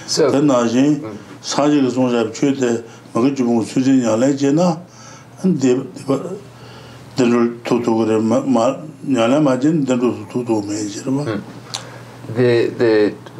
So then Saji is one of the Magajumu Susan Yalejena and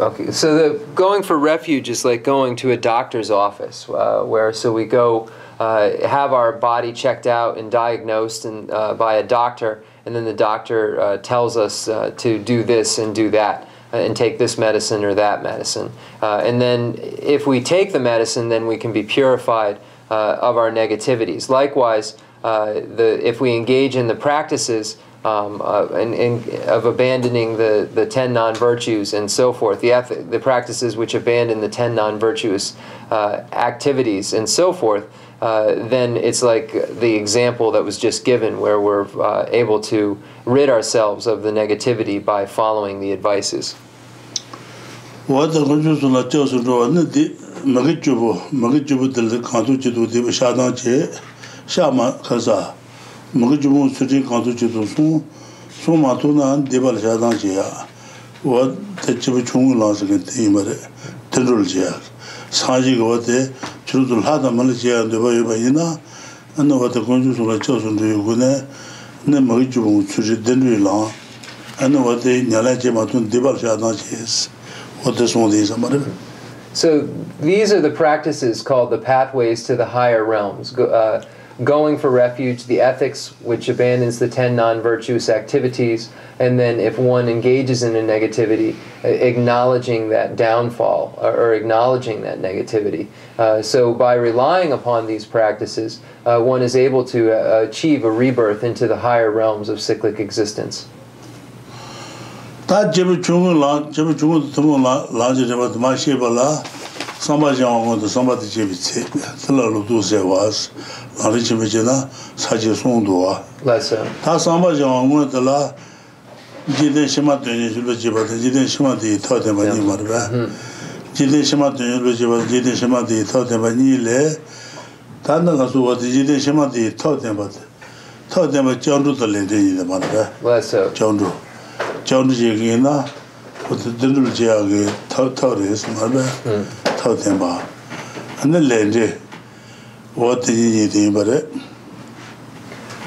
okay, so the going for refuge is like going to a doctor's office, where so we go have our body checked out and diagnosed and by a doctor, and then the doctor tells us to do this and do that, and take this medicine or that medicine, and then if we take the medicine, then we can be purified of our negativities. Likewise, if we engage in the practices of abandoning the 10 non-virtues and so forth, the practices which abandon the 10 non-virtuous activities and so forth, then it's like the example that was just given, where we're able to rid ourselves of the negativity by following the advices. Magajumu Suri Kantu Chitu Sumatuna Debal Shadan Jia, what the Chibuchung Lans again, Tendril Jia, Saji Gote, Chudul Hada Malaysia and the Vaina, and what the Conjus chosen to Yugune, Nemajumu Suri Dendrilan, and what the Nyalaje Matun Debal Shadan Jis, what this one is. So these are the practices called the pathways to the higher realms. Going for refuge, the ethics, which abandons the 10 non-virtuous activities, and then if one engages in a negativity, acknowledging that downfall or acknowledging that negativity. So by relying upon these practices, one is able to achieve a rebirth into the higher realms of cyclic existence. Somebody was Arichimina, Saji Sondua. Tasamba on the la Jiden Shima Jujiba, Jiden Shima di taught them by Nimarva. Jiden Shima Jujiba, Jiden Shima di taught them by Nile. Tanasu was the Jiden Shima di taught them, but taught them by John to the lady in the Marva. John Jigina, with the Dindul Jagi, Tauris, Marva, taught them by. And the lady. What did you think about it?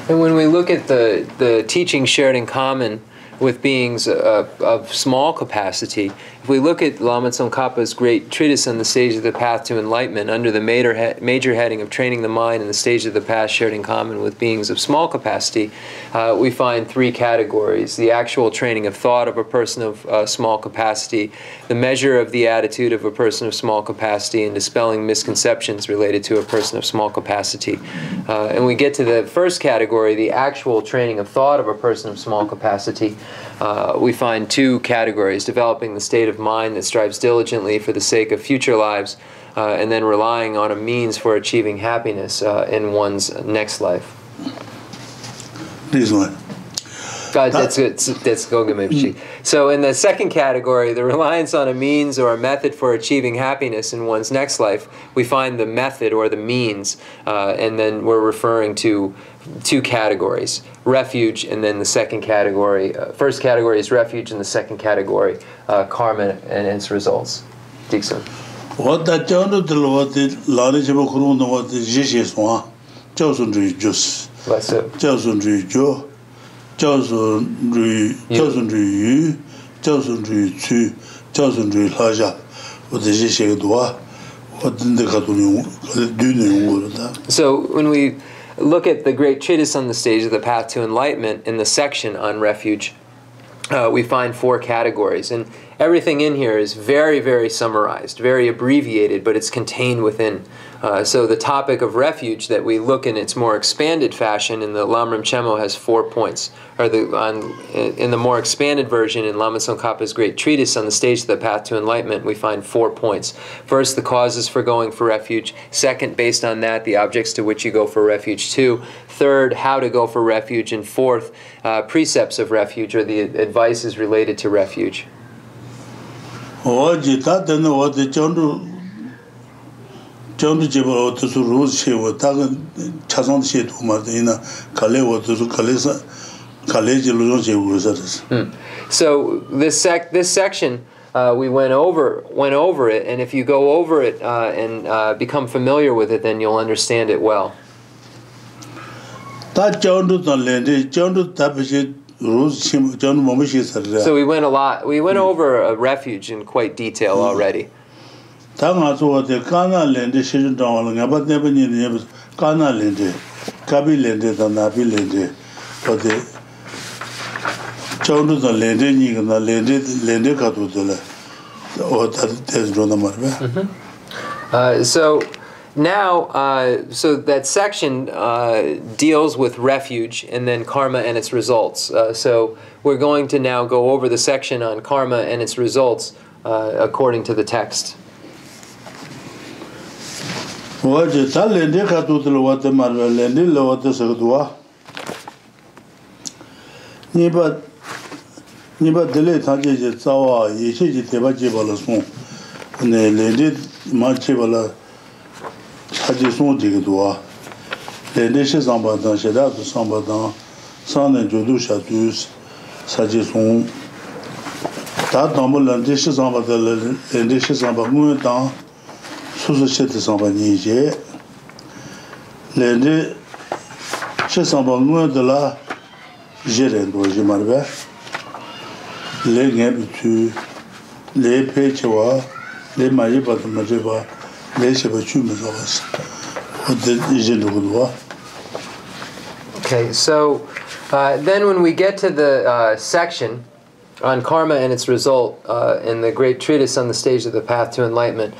And when we look at the teachings shared in common with beings of small capacity, if we look at Lama Tsongkhapa's Great Treatise on the Stage of the Path to Enlightenment, under the major heading of training the mind and the stage of the path shared in common with beings of small capacity, we find three categories: the actual training of thought of a person of small capacity, the measure of the attitude of a person of small capacity, and dispelling misconceptions related to a person of small capacity. And we get to the first category, the actual training of thought of a person of small capacity. We find two categories: developing the state of mind that strives diligently for the sake of future lives, and then relying on a means for achieving happiness in one's next life. This one. That's going. So in the second category, the reliance on a means or a method for achieving happiness in one's next life, we find the method or the means, and then we're referring to two categories: refuge, and then the second category. First category is refuge, and the second category, karma and its results. Dixon. What that John to the Lord did, Lani Jabakuru, what the Jishis one, Johnson Jus. Johnson Joe. 教顺律语，教顺律曲，教顺律拉下，我这些写个多，我真的看都用，对用过的。 So when we look at the Great Treatise on the Stage of the Path to Enlightenment, in the section on refuge, we find four categories, and everything in here is very, very summarized, very abbreviated, but it's contained within. So the topic of refuge that we look in its more expanded fashion in the Lamrim Chemo has 4 points. Or in the more expanded version in Lama Tsongkhapa's Great Treatise on the Stage of the Path to Enlightenment, we find 4 points. First, the causes for going for refuge. Second, based on that, the objects to which you go for refuge. 2. Third, how to go for refuge. And fourth, precepts of refuge, or the advices related to refuge. So when we look at So this section, we went over it, and if you go over it and become familiar with it, then you'll understand it well. So we went over a refuge in quite detail already. So now, so that section deals with refuge and then karma and its results. So we're going to now go over the section on karma and its results according to the text. Okay, so then when we get to the section on karma and its result in the Great Treatise on the Stage of the Path to Enlightenment,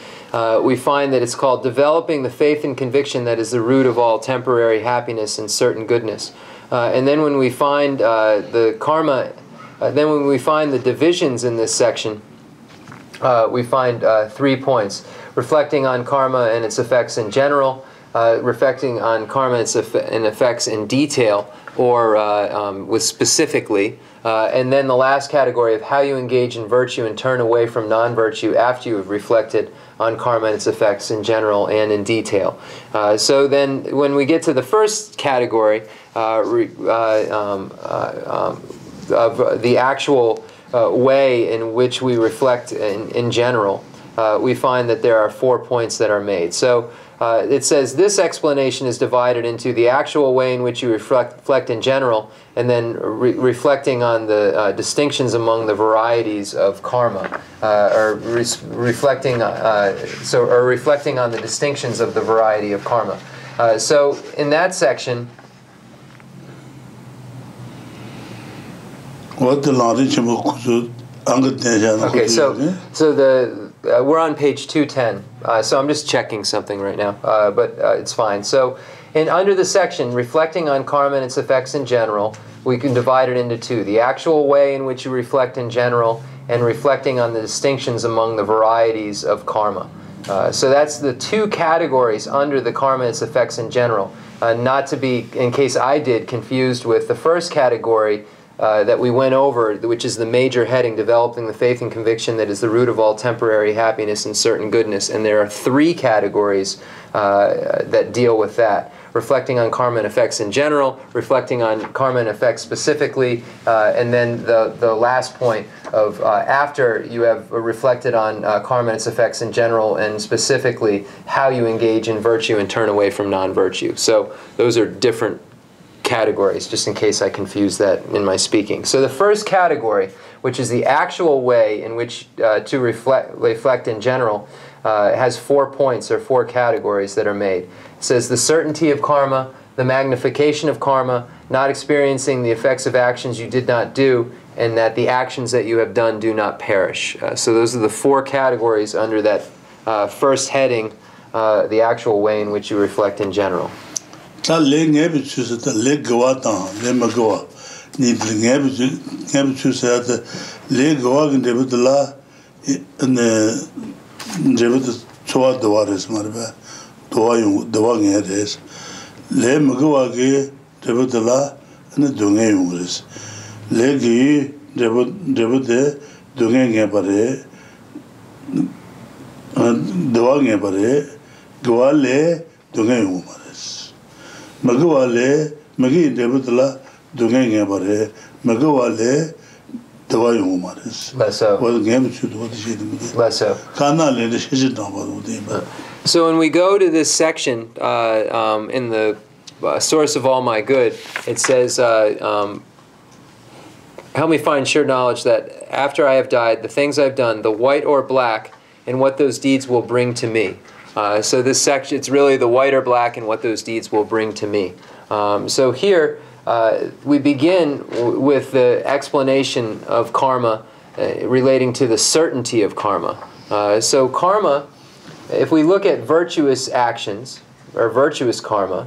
we find that it's called Developing the Faith and Conviction that is the Root of All Temporary Happiness and Certain Goodness. And then when we find the karma, then when we find the divisions in this section, we find 3 points. Reflecting on karma and its effects in general, reflecting on karma and effects in detail, or with specifically, and then the last category of how you engage in virtue and turn away from non-virtue after you have reflected on karma and its effects in general and in detail. So then when we get to the first category of the actual way in which we reflect in general, we find that there are 4 points that are made. So it says this explanation is divided into the actual way in which you reflect in general, and then reflecting on the distinctions among the varieties of karma, or reflecting on the distinctions of the variety of karma. So in that section, okay, so we're on page 210. So I'm just checking something right now, but it's fine. So under the section, reflecting on karma and its effects in general, we can divide it into 2. The actual way in which you reflect in general, and reflecting on the distinctions among the varieties of karma. So that's the 2 categories under the karma and its effects in general. Not to be, in case I did, confused with the first category that we went over, which is the major heading, Developing the Faith and Conviction that is the Root of All Temporary Happiness and Certain Goodness. And there are 3 categories that deal with that. Reflecting on karma and effects in general, reflecting on karma and effects specifically, and then the last point of after you have reflected on karma and its effects in general and specifically how you engage in virtue and turn away from non-virtue. So those are different categories, just in case I confuse that in my speaking. So the first category, which is the actual way in which to reflect in general, has 4 points or 4 categories that are made. It says the certainty of karma, the magnification of karma, not experiencing the effects of actions you did not do, and that the actions that you have done do not perish. So those are the 4 categories under that first heading, the actual way in which you reflect in general. Ta le ngebe chuse ta le gwa ta le ma gwa ni ngebe chuse ta le gwa ngebe de la ne ngebe de chowa de wares marba doa yung doa ngeres le ma gwa ge ngebe de la ne donge yungres le gi ngebe de donge ngebare doa ngebare gwa le donge yungres Magawale, Magi Debutla, Dunganga Bare, Magawale, Less so. So when we go to this section in the Source of All My Good, it says, help me find sure knowledge that after I have died, the things I've done, the white or black, and what those deeds will bring to me. So this section, it's really the white or black and what those deeds will bring to me. So here, we begin with the explanation of karma relating to the certainty of karma. So karma, if we look at virtuous actions, or virtuous karma,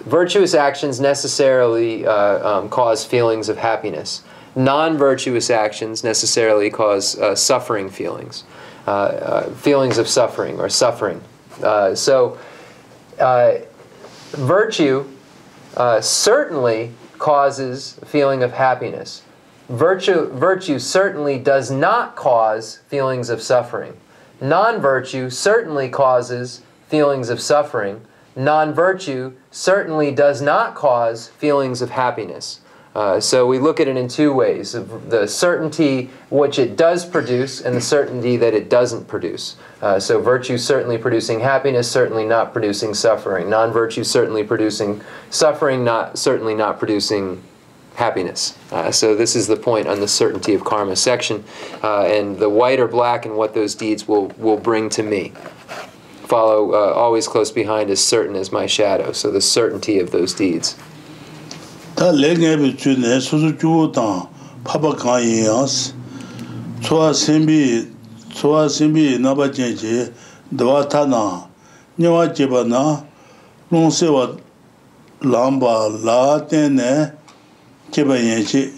virtuous actions necessarily cause feelings of happiness. Non-virtuous actions necessarily cause suffering feelings, feelings of suffering or suffering. Virtue certainly causes a feeling of happiness. Virtue certainly does not cause feelings of suffering. Non-virtue certainly causes feelings of suffering. Non-virtue certainly does not cause feelings of happiness. So we look at it in two ways, the certainty which it does produce and the certainty that it doesn't produce. So virtue certainly producing happiness, certainly not producing suffering. Non-virtue certainly producing suffering, certainly not producing happiness. So this is the point on the certainty of karma section. And the white or black and what those deeds will bring to me. Follow always close behind as certain as my shadow. So the certainty of those deeds. Ta lenge bitune susu juutan papa kanyas chua simbi naba jenje dwa tana nyawa jebana longsewa lamba la tene jebayenchi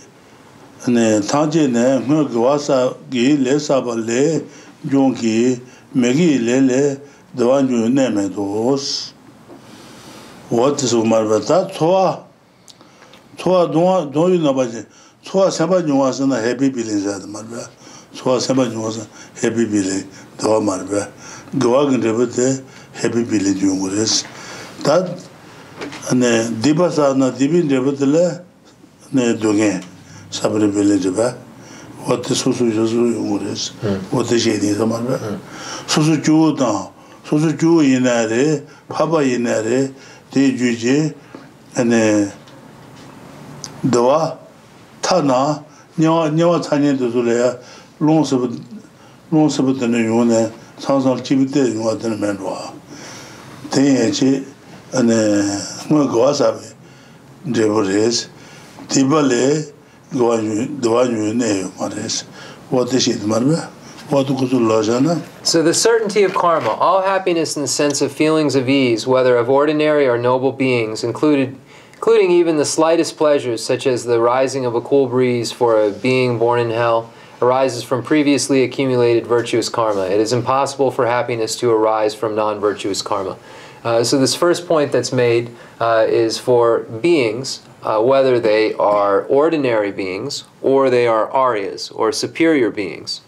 ne tanje ne ngwasa gi lesa bale jongi megi lele dwa nyu ne medos what is umarvata 초아 동이 나바지 초아 세바 중화서나 해피 빌린자도 말이야 초아 세바 중화서 해피 빌리 더 말이야 그와근 데부터 해피 빌리 중으로스 다 안에 디바사나 디빈 데부터래 네 동에 사브르 빌리지바 어때 소소저소 용으로스 어때 제디서 말이야 소소주다 소소주 이나래 파바 이나래 대주지 안에 dwa tana nyawa tanya duzulaya longsabu dana yungane sangsang jibite yunga dana menwa tenye chi nga gwa sabi drebu res diba le dwa yungane yunga res wate shid marbe wate kuzul lajana. So the certainty of karma, all happiness in the sense of feelings of ease, whether of ordinary or noble beings, including even the slightest pleasures, such as the rising of a cool breeze for a being born in hell, arises from previously accumulated virtuous karma. It is impossible for happiness to arise from non-virtuous karma. So this first point that's made is for beings, whether they are ordinary beings or they are aryas, or superior beings.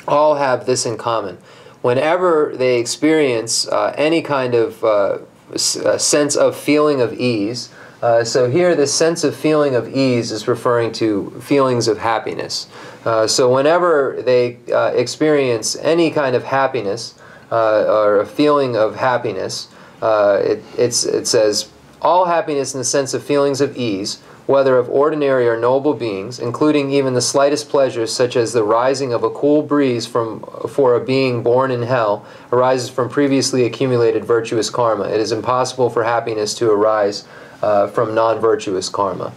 All have this in common. Whenever they experience any kind of sense of feeling of ease, so here this sense of feeling of ease is referring to feelings of happiness. So whenever they experience any kind of happiness or a feeling of happiness, it says all happiness in the sense of feelings of ease, whether of ordinary or noble beings, including even the slightest pleasures such as the rising of a cool breeze for a being born in hell, arises from previously accumulated virtuous karma. It is impossible for happiness to arise from non-virtuous karma.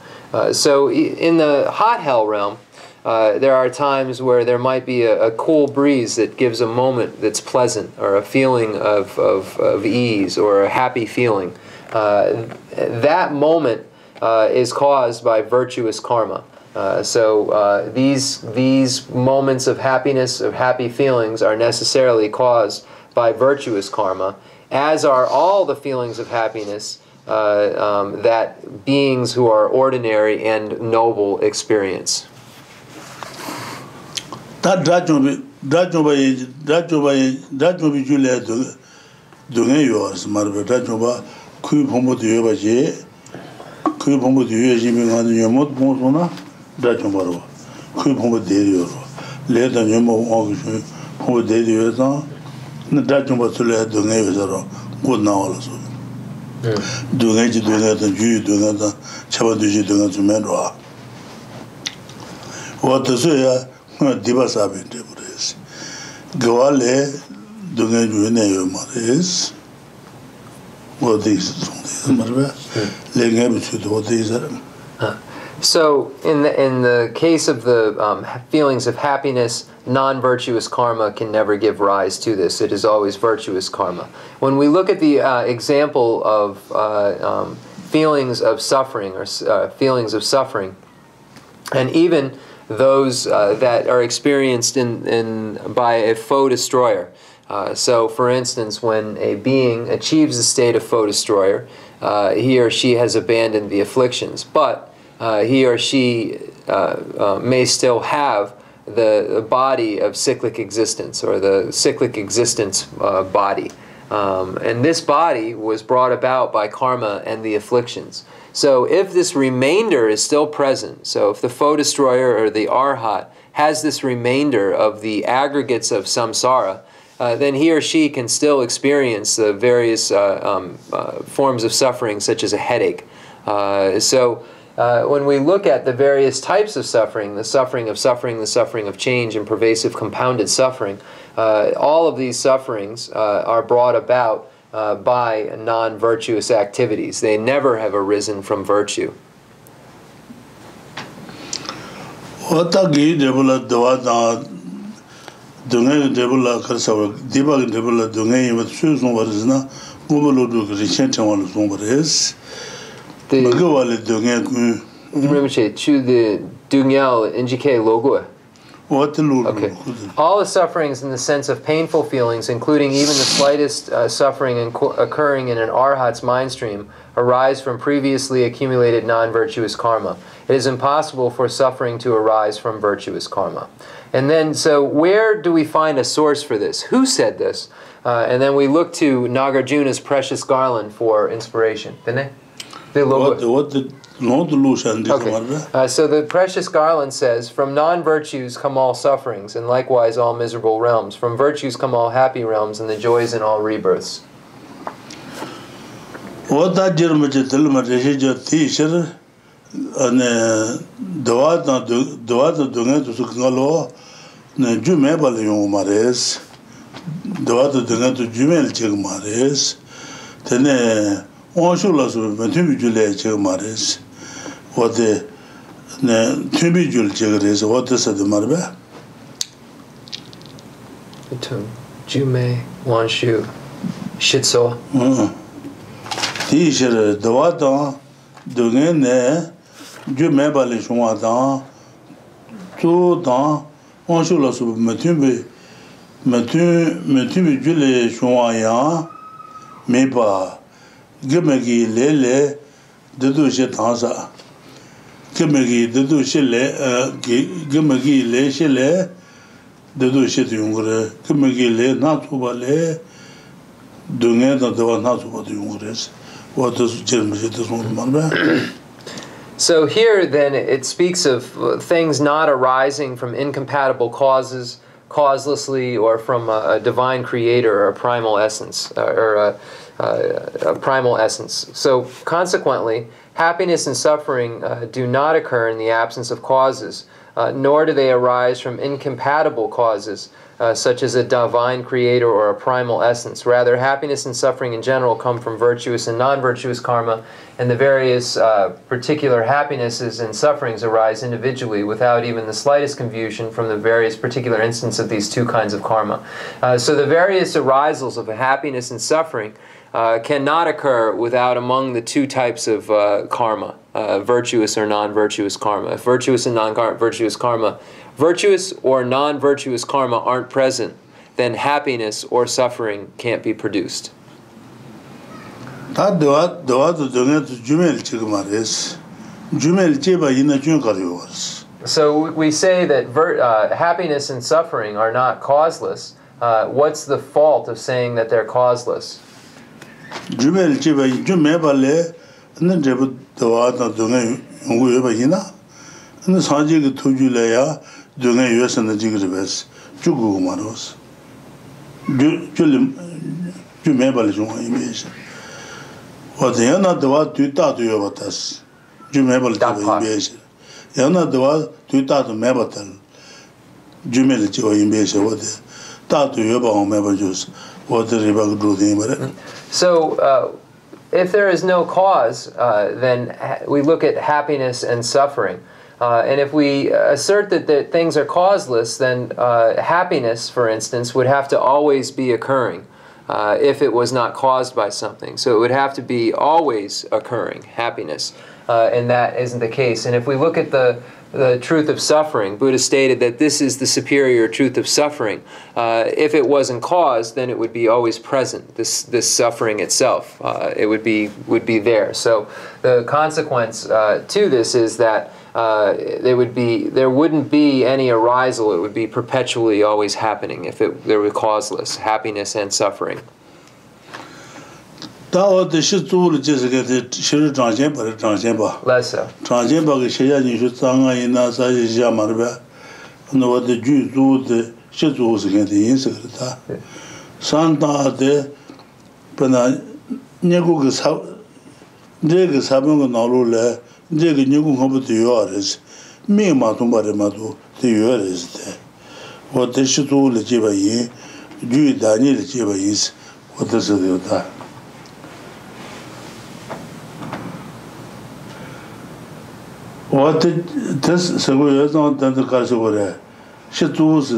So in the hot hell realm, there are times where there might be a cool breeze that gives a moment that's pleasant, or a feeling of ease, or a happy feeling. That moment is caused by virtuous karma. So these moments of happiness, of happy feelings, are necessarily caused by virtuous karma, as are all the feelings of happiness that beings who are ordinary and noble experience. 그 보고 되려. 레다 녀모 하고 보고 되려서 나 좀 봤을래 동해에서 곧 나와서. 동해지 동해다 주 동해다 잡아두지 동해 좀 해라. 어떠세요? 디바사베 되버스. 그와래 동해 주네요 말이스. So, in the case of the feelings of happiness, non-virtuous karma can never give rise to this. It is always virtuous karma. When we look at the example of feelings of suffering or feelings of suffering, and even those that are experienced by a foe destroyer. So, for instance, when a being achieves the state of foe destroyer, he or she has abandoned the afflictions, but he or she may still have the body of cyclic existence, or the cyclic existence body. And this body was brought about by karma and the afflictions. So if this remainder is still present, so if the foe destroyer or the arhat has this remainder of the aggregates of samsara, then he or she can still experience the various forms of suffering, such as a headache. When we look at the various types of suffering, the suffering of change, and pervasive compounded suffering, all of these sufferings are brought about by non-virtuous activities. They never have arisen from virtue. Rinpoche, to the Dungyal Injike Logua. Okay. All the sufferings in the sense of painful feelings, including even the slightest suffering occurring in an arhat's mind stream, arise from previously accumulated non-virtuous karma. It is impossible for suffering to arise from virtuous karma. And then, so where do we find a source for this? Who said this? And then we look to Nagarjuna's Precious Garland for inspiration. Okay. So the Precious Garland says, from non-virtues come all sufferings, and likewise all miserable realms. From virtues come all happy realms, and the joys in all rebirths. What the Tubijul Jagaris, what is the Marba? Jume, Wanshu, Shitso. Teacher, the water, Dugene, Jume Balishwata, two down, Wanshulas of Matumbi, Matubi Jule Shwaya, Mepa, Gimagi Lele, the Dushetanza. Gimagi, the Dushele, Gimagi Le Shele, the Dushet Younger, Gimagi Le, not Ubale, Dunga, the one not what Youngers. What does German? So here then it speaks of things not arising from incompatible causes, causelessly, or from a divine creator or a primal essence, or a primal essence. So consequently, happiness and suffering do not occur in the absence of causes, nor do they arise from incompatible causes, such as a divine creator or a primal essence. Rather, happiness and suffering in general come from virtuous and non-virtuous karma, and the various particular happinesses and sufferings arise individually without even the slightest confusion from the various particular instances of these two kinds of karma. So the various arisals of happiness and suffering cannot occur without among the two types of karma, virtuous or non-virtuous karma. If virtuous and non-virtuous karma, virtuous or non-virtuous karma aren't present, then happiness or suffering can't be produced. So we say that happiness and suffering are not causeless. What's the fault of saying that they're causeless? 근데 사지가 투줄래야 등에 유선의 지그르베스 주고 말어서 주 매발 좀 이미지 어디에나 도와 뒤따도 여봤다스 주 매발 이미지 yana dewa tu tatu meba tal jumele chiwa imbeshe wade tatu yoba on meba jus wade riba gudru dimare. So if there is no cause, then we look at happiness and suffering. And if we assert that things are causeless, then happiness, for instance, would have to always be occurring if it was not caused by something. So it would have to be always occurring, happiness. And that isn't the case. And if we look at the truth of suffering, Buddha stated that this is the superior truth of suffering. If it wasn't caused, then it would be always present. This suffering itself, it would be there. So the consequence to this is that there wouldn't be any arisal. It would be perpetually always happening if there were causeless happiness and suffering. Tao de shi zu le je ge de shi ri zhang xian ba de zhang xian ba. Less so. Zhang xian ba ge xie ya ni shu zhang a yin na sa yi xia ma de ba. No wa de ju zu de shi zu se ge de yin se ge ta. San da de ba na nie gu ge sa de ge sa bong ge na lu le de ge nie gu ho bu de yo re se. Mi ma dong ba de ma du de yo re se de. Wa de shi zu le je ba yin ju da ni le je ba yin se. Wa de se de ta. What this so we don't tend to call it. She does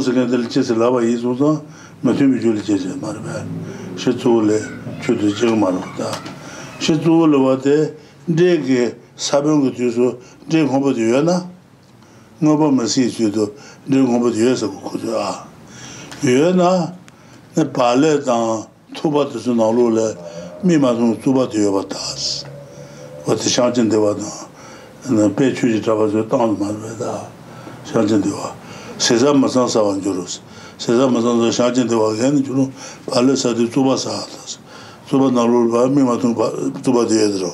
again the just lava is also Matthew Julie Marvel. She told to the Jigmarota. She told what they dig Sabung to so dig home to Yena. Nobody sees you to dig home to years ago. Yena, the pallet down Tuba to Sunalula, Mima Tuba to Yobatas. What the Shantin Devada and the Pechu Travas with Tom Marveda, Shantin Deva. Cesar Masan Savanjurus. Cesar Masan the Shantin Deva again, you know, Palace at the Tuba Satas. Tuba Nalu, Mima Tuba de Edro.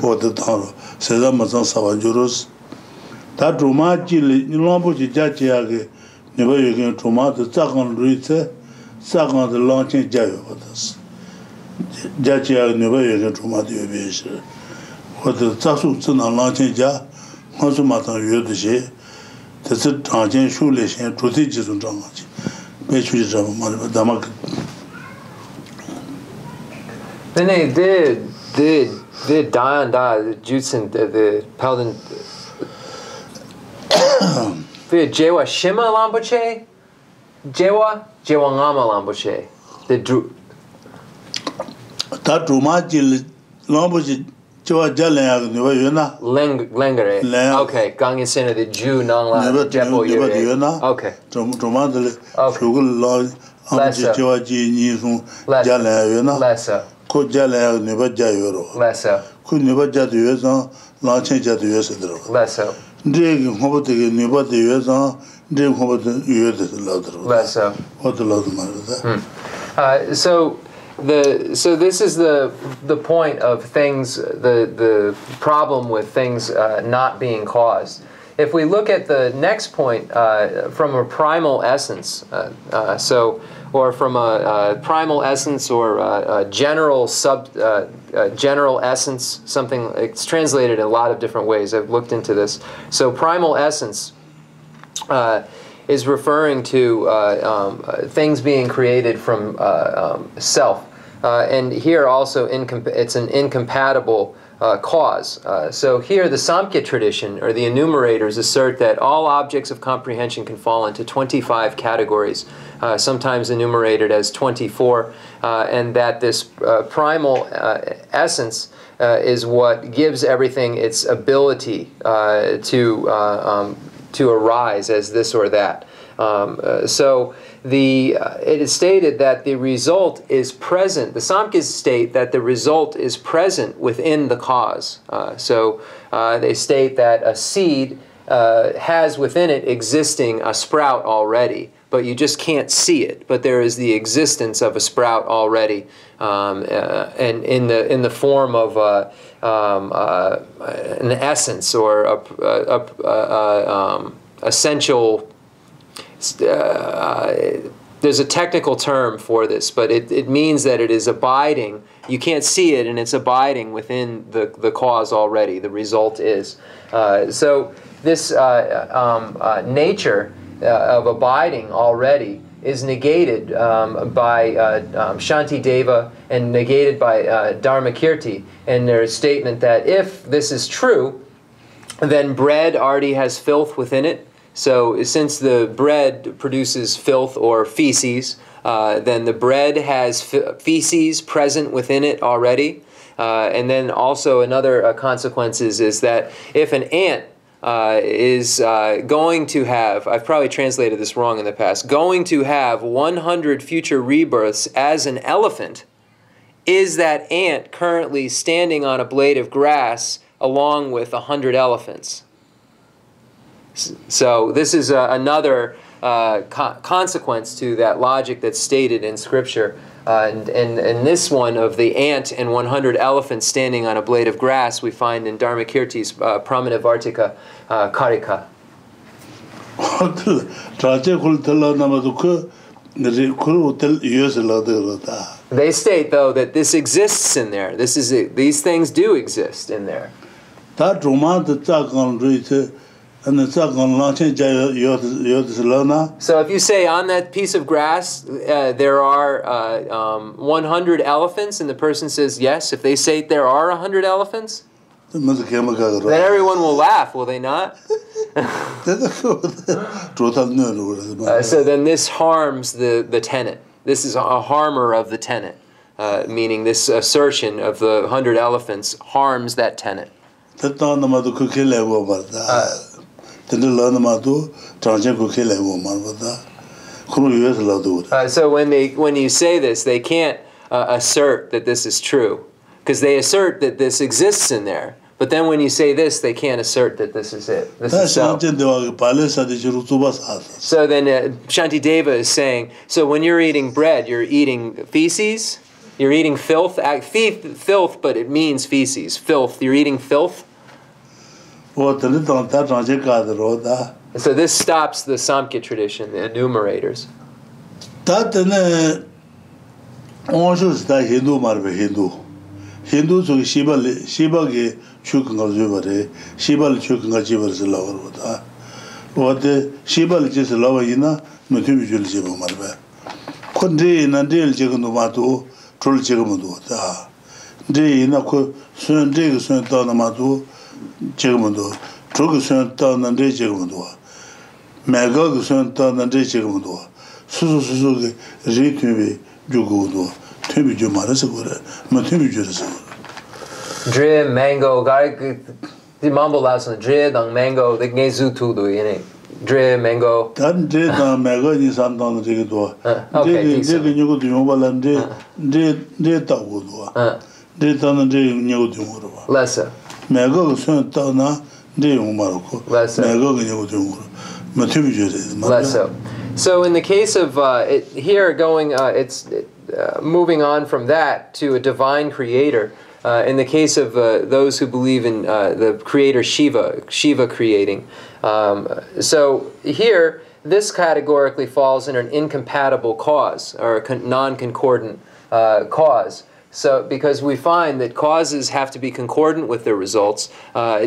What the town. Cesar Masan Savanjurus. That Romachi, Lombuchi Jachiage, never you can Tomat, the second Rite, second the launching Jayo. Jachiag never you can Tomat your what the Tasu Tuna launching Ja, Honsumatan Yodishi, the Tanjan Shulish and Protégis on Dramachi. Pechu Damak. Then they did die on the Jutsun, the Pelden. The Jewa Shima Lamboche? Jewa Ngama Lamboche. The Drew. That Rumaji Lamboche. Lengere. Okay, Gangin Sena the Jew Nangla Jepo Yure. Okay. Tomandele Fugul Lord Joaji Nizum Jalayana. Lesser. Could Jalay never Jayoro. Lesser. Could never Jadu launching Jadu Yesedro. Lesser. Dig Hoboti never the Yesan, Dig Hobot Yed. Lesser. What the Lord Mother. So this is the point of things, the problem with things not being caused. If we look at the next point from a primal essence, or from a primal essence or a general general essence, something it's translated in a lot of different ways. I've looked into this. So primal essence is referring to things being created from self. And here also it's an incompatible cause. So here the Samkhya tradition, or the enumerators, assert that all objects of comprehension can fall into 25 categories, sometimes enumerated as 24, and that this primal essence is what gives everything its ability to arise as this or that. It is stated that the result is present. The Samkhya's state that the result is present within the cause. They state that a seed has within it existing a sprout already, but you just can't see it. But there is the existence of a sprout already, and in the form of an essence or a essential. There's a technical term for this, but it means that it is abiding. You can't see it, and it's abiding within the cause already. The result is. So this nature of abiding already is negated by Shantideva and negated by Dharmakirti in their statement that if this is true, then bread already has filth within it. So since the bread produces filth or feces, then the bread has feces present within it already. And then also another consequence is that if an ant is going to have, I've probably translated this wrong in the past, going to have 100 future rebirths as an elephant, is that ant currently standing on a blade of grass along with 100 elephants? So this is another consequence to that logic that's stated in Scripture. And this one of the ant and 100 elephants standing on a blade of grass we find in Dharmakirti's Pramanavartika Karika. They state, though, that this exists in there. These things do exist in there. So if you say on that piece of grass there are 100 elephants, and the person says yes, if they say there are 100 elephants, then everyone will laugh, will they not? So then this harms the tenet. This is a harmer of the tenet, meaning this assertion of the 100 elephants harms that tenet. So when you say this, they can't assert that this is true, because they assert that this exists in there. But then when you say this, they can't assert that this is it. This is so. So then Shantideva is saying, so when you're eating bread, you're eating feces, you're eating filth, filth, but it means feces, filth. You're eating filth. So this stops the Samkhya tradition, the enumerators. Hindu so Shiva ge chukunga jubare, Shiva chukunga jibare lavar. What the Shiva is lava ina, Mutu Juljiba marbe. Konde in a deal Jaganumato, Troll Jagamudu. Day in a soon dig soon down Amatu, Jagamudu, Trug soon down and day Jagamudu. Magog soon down and day Jagamudu. Suzuki, Ritubi, Jugudu. Dre mango, the mumble last one. Dre dang mango, the gezu tu do you Dre mango. That dre dang mango is on the ticket. Okay, you go to Yobalan, de tagu. De tan de new to Lesser. Mago soon tana de Umarco. Lesser. Mago Lesser. So in the case of here going, it's moving on from that to a divine creator. In the case of those who believe in the creator Shiva creating. So here, this categorically falls in an incompatible cause, or a non-concordant cause. So, because we find that causes have to be concordant with their results,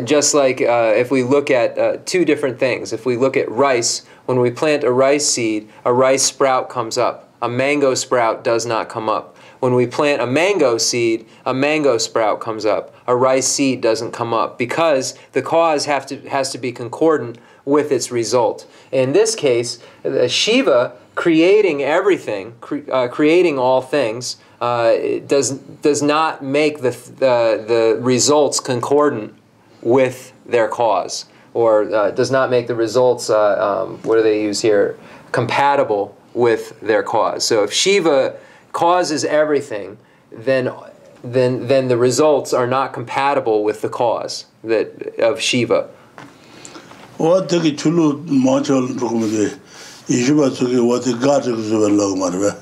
just like if we look at two different things. If we look at rice, when we plant a rice seed, a rice sprout comes up. A mango sprout does not come up. When we plant a mango seed, a mango sprout comes up. A rice seed doesn't come up, because the cause has to be concordant with its result. In this case, Shiva creating everything, creating all things, does not make the results concordant with their cause, or does not make the results, what do they use here, compatible with their cause. So if Shiva causes everything, then the results are not compatible with the cause of Shiva. Yishuba tsuki wate gātri kuzuwa lagu marwa.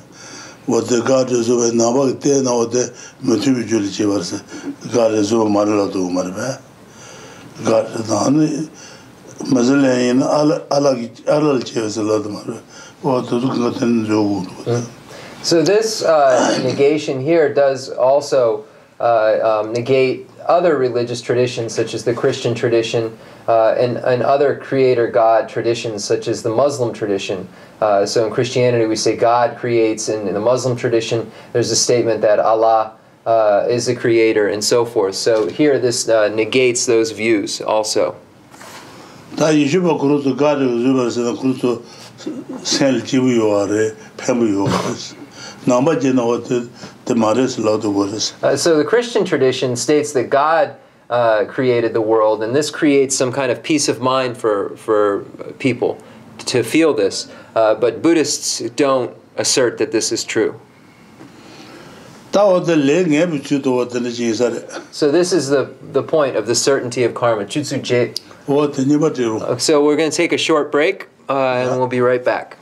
Wate gātri zuwa nāmbak te na wate mutubi juli chi warsa. Gātri zuwa marwa tu marwa. Gātri nāni mazalayin alal chi warsa lagu marwa. Wate tu katen zogu. So this negation here does also negate other religious traditions, such as the Christian tradition and other creator God traditions, such as the Muslim tradition. So in Christianity, we say God creates. In the Muslim tradition, there's a statement that Allah is the creator, and so forth. So here, this negates those views also. So the Christian tradition states that God created the world, and this creates some kind of peace of mind for people to feel this. But Buddhists don't assert that this is true. So this is the point of the certainty of karma. So we're going to take a short break, and we'll be right back.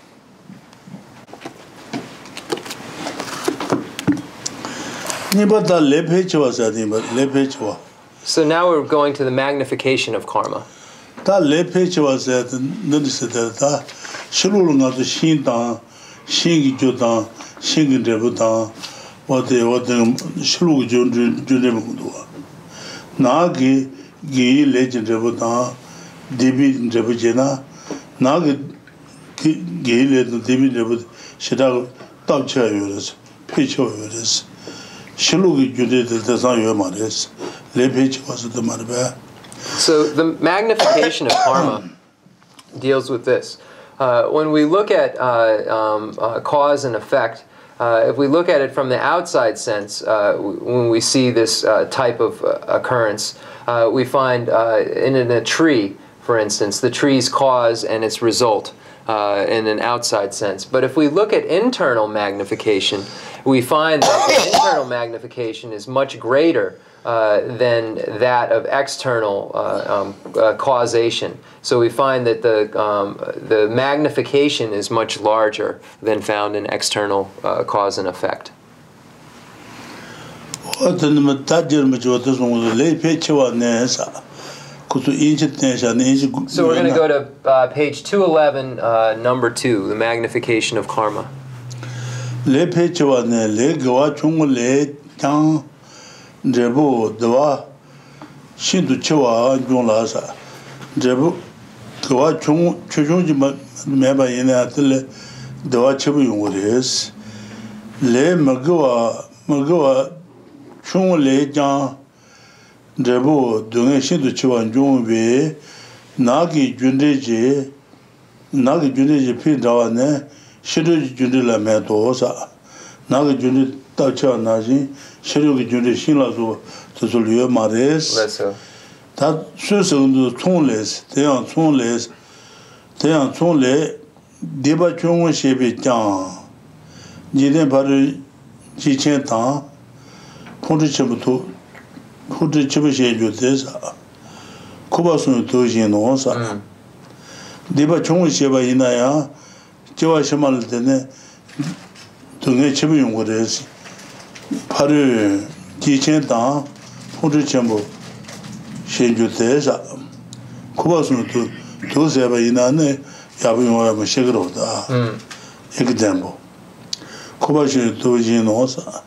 So now we're going to the magnification of karma. So the magnification of karma deals with this. When we look at cause and effect, if we look at it from the outside sense, when we see this type of occurrence, we find in a tree, for instance, the tree's cause and its result in an outside sense. But if we look at internal magnification, we find that the internal magnification is much greater than that of external causation. So we find that the magnification is much larger than found in external cause and effect. So we're going to go to page 211, number 2, the magnification of karma. Le pechewa ne le gawa chungu le chang drebu dewa shindu chewa jung la sa drebu gawa chung chuchung ji meba yene atile dewa chebu yung res le magawa chungu le chang drebu dunga shindu chewa jung we nagi junde je pin dawa ne Shiru Jundi la Mendoza, Naga Jundi Tacha Nazi, Shiru Jundi Shinlazo, to Zulio Mares, that Susan Toneless, they are Toneless, Deba Chung Shebi Jang, Jiden Pari Jichen Tang, Punti Chibutu, Punti Chibushe Jutesa, Kubasun Toji Nosa, Deba Chung Sheba Inaya. Jiwa shimal tene dunga chibu yungu resi paru jichen tang puntu chenpo shenju tesa kuba sunu tu seba ina ne yabu yungu yabu shekiro da eki tempo kuba shenju tu jino sa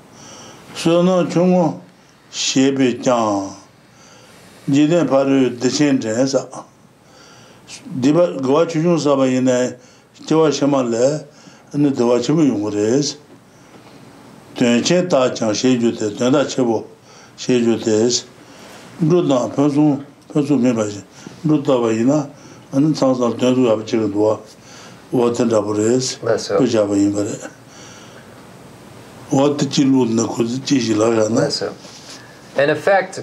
suna chungu shebe jang jiden paru dechen tensa diba gawa chuchung saba ina Jiwa Shamale and the Wachibu Yungres. Tuanche Ta Chang Shejute, Tanda Chebo, Shejutes, Bruda, Person Mebashi, Bruda Vaina, and the sounds of Tendu of Chigua, Water Dabores, Pujava Imbere. What did you lose in the Kuzichi? In effect,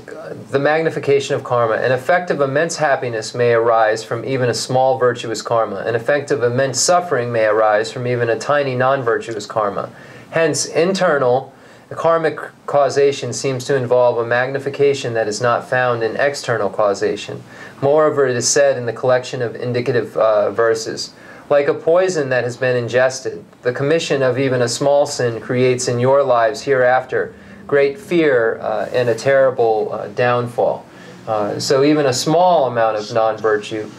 the magnification of karma, an effect of immense happiness may arise from even a small virtuous karma. An effect of immense suffering may arise from even a tiny non-virtuous karma. Hence, internal karmic causation seems to involve a magnification that is not found in external causation. Moreover, it is said in the collection of indicative verses, Like a poison that has been ingested, the commission of even a small sin creates in your lives hereafter great fear and a terrible downfall. So even a small amount of non-virtue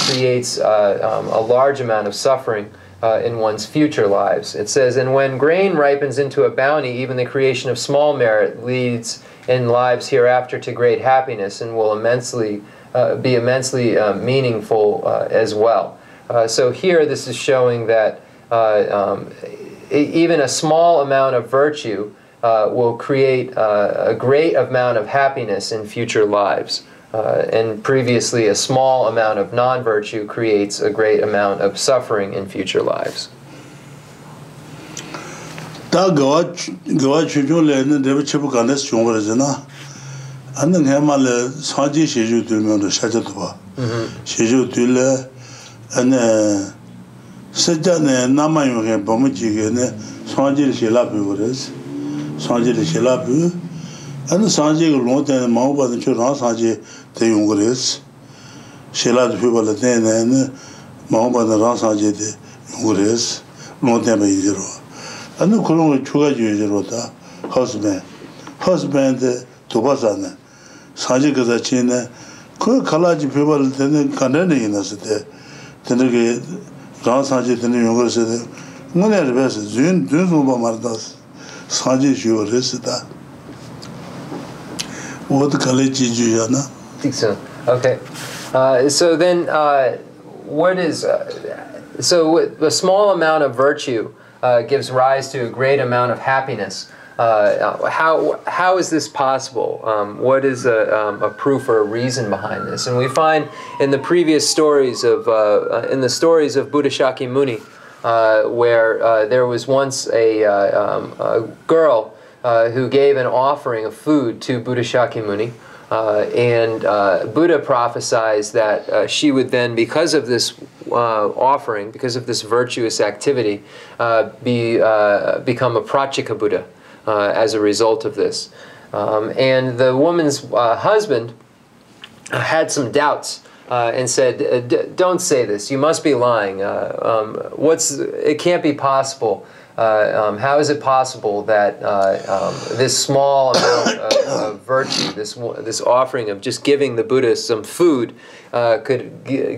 creates a large amount of suffering in one's future lives. It says, and when grain ripens into a bounty, even the creation of small merit leads in lives hereafter to great happiness and will be immensely meaningful as well. So here this is showing that even a small amount of virtue will create a great amount of happiness in future lives. And previously, a small amount of non-virtue creates a great amount of suffering in future lives. And Sanjay long time Mauba the Churan Sanjay the Yungres. Shela the people at then and Mauba the Ran Sanjay the Yungres, long time a zero. And the Kulung Chuga Jurota, husband to Basana. Sanjay Gazachina, Kalaji people then Kanani in us there. Then again, Ran Sanjay the Yungres said, one of the best, Zun Mardas, Sanjay Juresita. What college did you I think so. Okay. So then, what is so a small amount of virtue gives rise to a great amount of happiness. How is this possible? What is a proof or a reason behind this? And we find in the previous stories of Buddha Shakyamuni, where there was once a girl who gave an offering of food to Buddha Shakyamuni, and Buddha prophesied that she would then, because of this offering, because of this virtuous activity, become a Prachika Buddha as a result of this. And the woman's husband had some doubts and said, "Don't say this. You must be lying. It can't be possible. How is it possible that this small amount of virtue, this offering of just giving the Buddha some food, could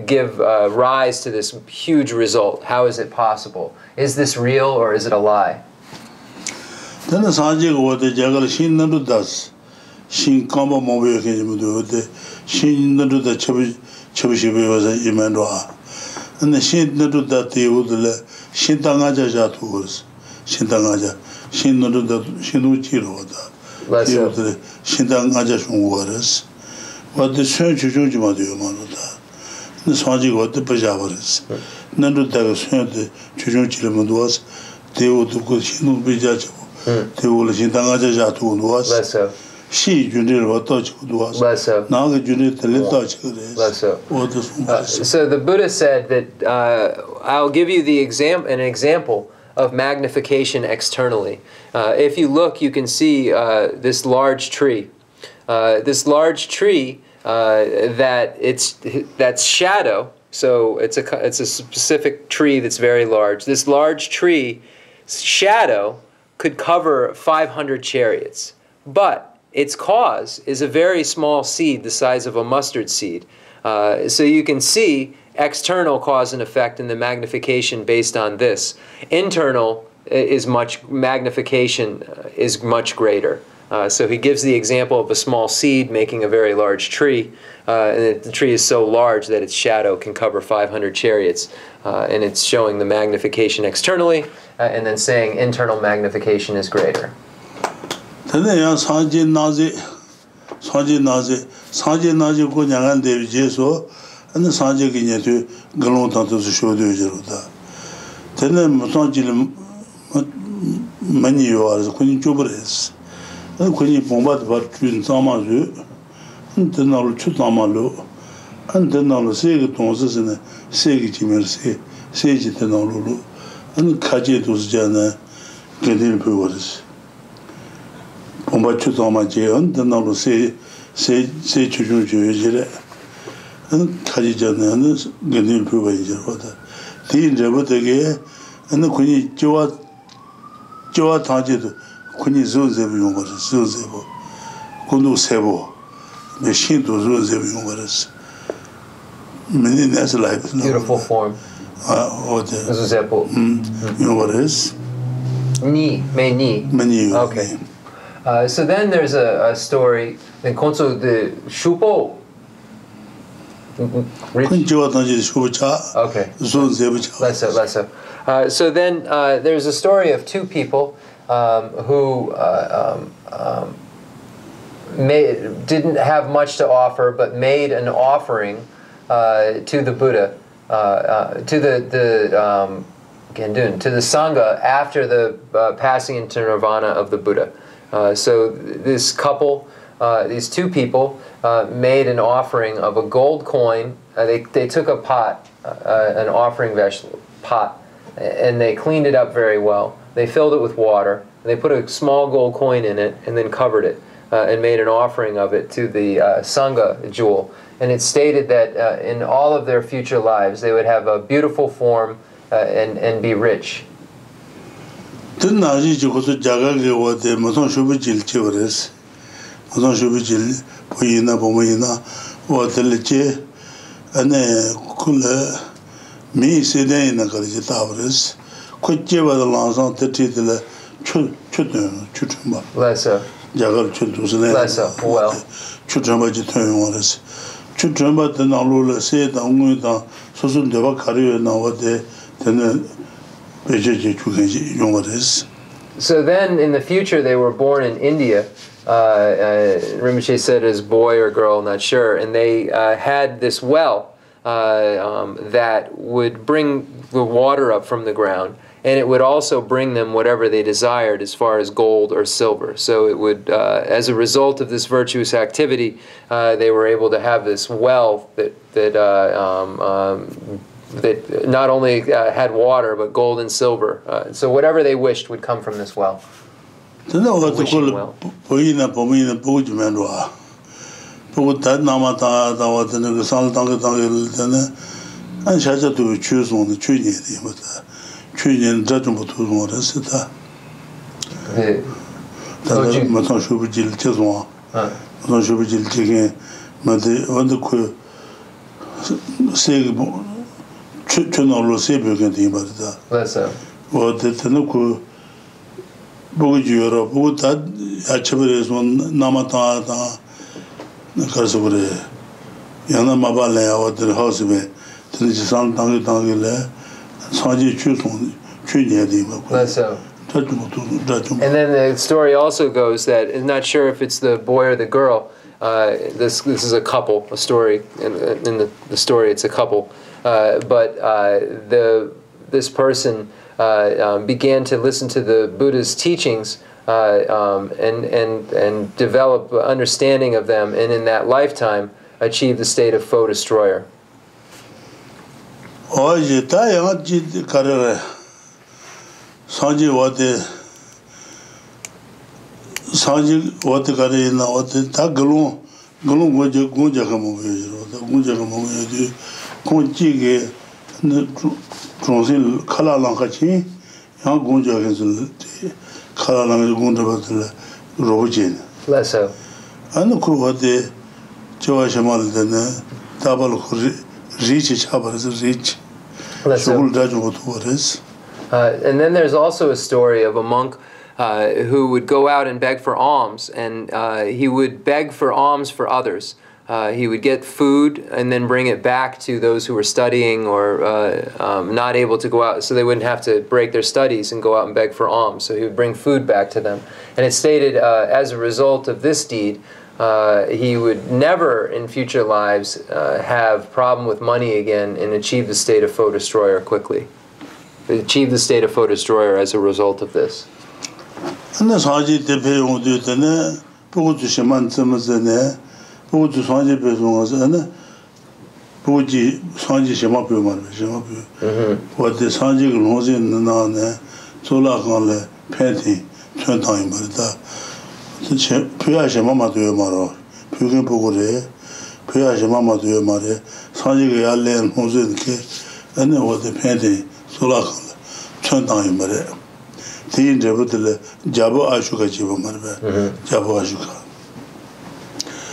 give rise to this huge result? How is it possible? Is this real or is it a lie?" Then the Sanjay was the Jagal Shin Nandu Das, Shin Kamba Mobi the Shin Nandu the Chabishibi was a Imandwa, and the Shin Nandu that they would Shin Tangaja Jaturs. Shintangaja, Shinu Chiro, Shintangaja Shungwares, what the Sunju Maduamanda, the Sanji got the Pajavaris. None of the Chujun was, they would go Shinu Bijaj, they will Shintangaja Jatu was, she Junil what touch was, now the Junil the little touch. So the Buddha said that I'll give you an example of magnification externally. If you look, you can see this large tree. This large tree that's shadow. So it's a specific tree that's very large. This large tree shadow could cover 500 chariots, but its cause is a very small seed, the size of a mustard seed. So you can see external cause and effect in the magnification based on this. Internal magnification is much greater. So he gives the example of a small seed making a very large tree, and the tree is so large that its shadow can cover 500 chariots, and it's showing the magnification externally, and then saying internal magnification is greater. And the Sanjay Ginya to Galon to show the Jeruda. Then the Sanjil many hours, Queen Jubres, and Queen Pombat about Queen Tamazu, and then all Chutamalo, and then all the Segatons and the Segitimerse, Segitanolu, and Kajetus Jana, Glenil Powers. Pombat Chutamaje, and then all the say Chuju. And Kajana and Ganil Provider, Tinjabutage, and the Queen Joa Tajet, Queen Zozebu, Zozebo, Kundu Sebo, machine to Zozebu. Many that's life. Beautiful form. Zozebu. You know what it is? Ni. Okay. So then there's a story in Konso the Shupo. Okay. So then there's a story of two people who didn't have much to offer, but made an offering to the Buddha, to the Gendun, to the Sangha after the passing into nirvana of the Buddha. So this couple, these two people, made an offering of a gold coin. They took a pot, an offering pot, and they cleaned it up very well. They filled it with water. They put a small gold coin in it and then covered it and made an offering of it to the Sangha jewel. And it stated that in all of their future lives they would have a beautiful form and be rich. Well. So then in the future they were born in India. Rinpoche said as boy or girl, not sure, and they had this well that would bring the water up from the ground, and it would also bring them whatever they desired as far as gold or silver. So it would, as a result of this virtuous activity, they were able to have this well that not only had water but gold and silver. So whatever they wished would come from this well. And then the story also goes that, I'm not sure if it's the boy or the girl, this is a couple, a story, in the story it's a couple, but this person began to listen to the Buddha's teachings and develop understanding of them, and in that lifetime achieve the state of foe destroyer. Sanji wate kare na wate ta galung gunja kamo de konji ge tronsin khala lang khachi ya gunja ge khala lang gunja batla rojin leso an ko wate jowa shamal de na tabal reach chabar reach shugul da jo to and then there's also a story of a monk who would go out and beg for alms, and he would beg for alms for others. He would get food and then bring it back to those who were studying or not able to go out, so they wouldn't have to break their studies and go out and beg for alms. So he would bring food back to them. And it stated as a result of this deed, he would never in future lives have problem with money again and achieve the state of foe destroyer quickly. Achieve the state of foe destroyer as a result of this. And Saji Tepe on the Tene, Puju Shaman Samazane, Puju Sanji Pesons, and Puji Sanji Shamapu, what the Sanji Rosin Nane, Sola Conle, Petty, 20 times. Pia Shamama to Maro, Pukin Pugore, Pia Shamama to Mare, Sanji Gale and Hosin, and then what the painting, Sulak, Chantang Mare. The Injabutile, Jabo Ashuka Chiba Marbe, Jabo Ashuka.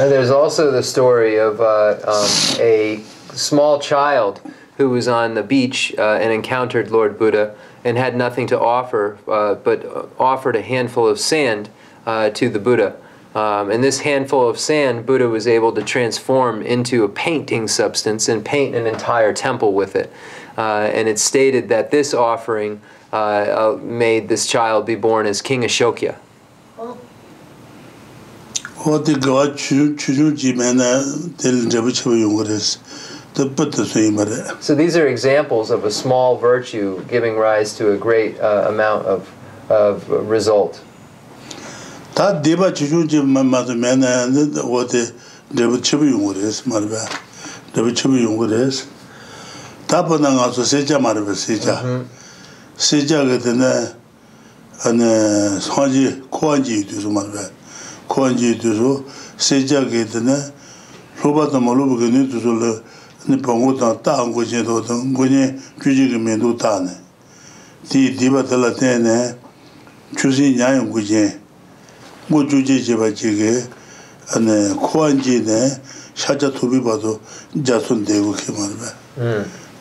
And there's also the story of a small child who was on the beach and encountered Lord Buddha and had nothing to offer, but offered a handful of sand to the Buddha. And this handful of sand, Buddha was able to transform into a painting substance and paint an entire temple with it. And it's stated that this offering made this child be born as King Ashoka. What the God So these are examples of a small virtue giving rise to a great amount of result. That deba chuju mother man and what the chibu yungures, Marba. The chibu yungures. Tapanang also Seja Marba Seja. Seja get and Swanji Kwanji to Marba. Kwanji to Seja get Robert Malubu to Nipanguta Tango Jeto, Gune, Juji Mendu Tane. The Diba Telatene, choosing Yang Gujen. Mojuji Jibajige and Kwanji ne Shaja Tubi Bado Jason Devu Kimarbe.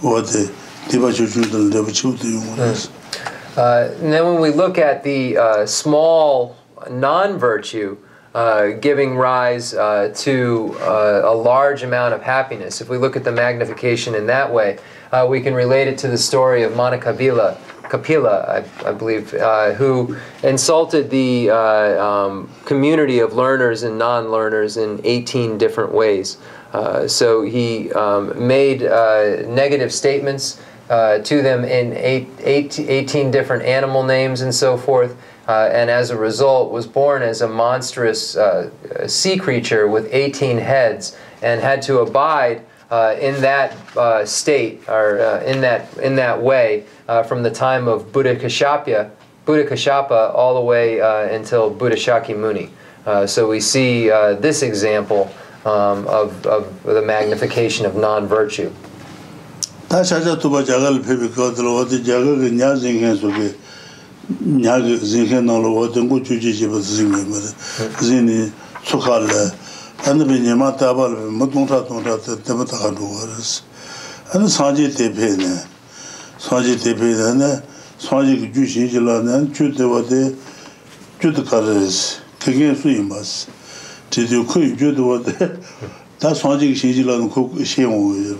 What the Dibachu and Devachu the Yungas. And then when we look at the small non-virtue giving rise to a large amount of happiness, if we look at the magnification in that way, we can relate it to the story of Kapila, I believe, who insulted the community of learners and non-learners in 18 different ways. So he made negative statements to them in 18 different animal names and so forth, and as a result was born as a monstrous sea creature with 18 heads and had to abide in that state, or in that way, from the time of Buddha Kashyapa all the way until Buddha Shakyamuni. So we see this example of the magnification of non-virtue. And the Binyama Tabal, Mutunta, Tematahaduaras, and Sanji Tepene, Sanji Tepene, Sanji Jushilan, and Chutawade, Chutakaras, Kagan Swimas, Tidu Jutuade, that's Sanji Shijilan Cook Shemu.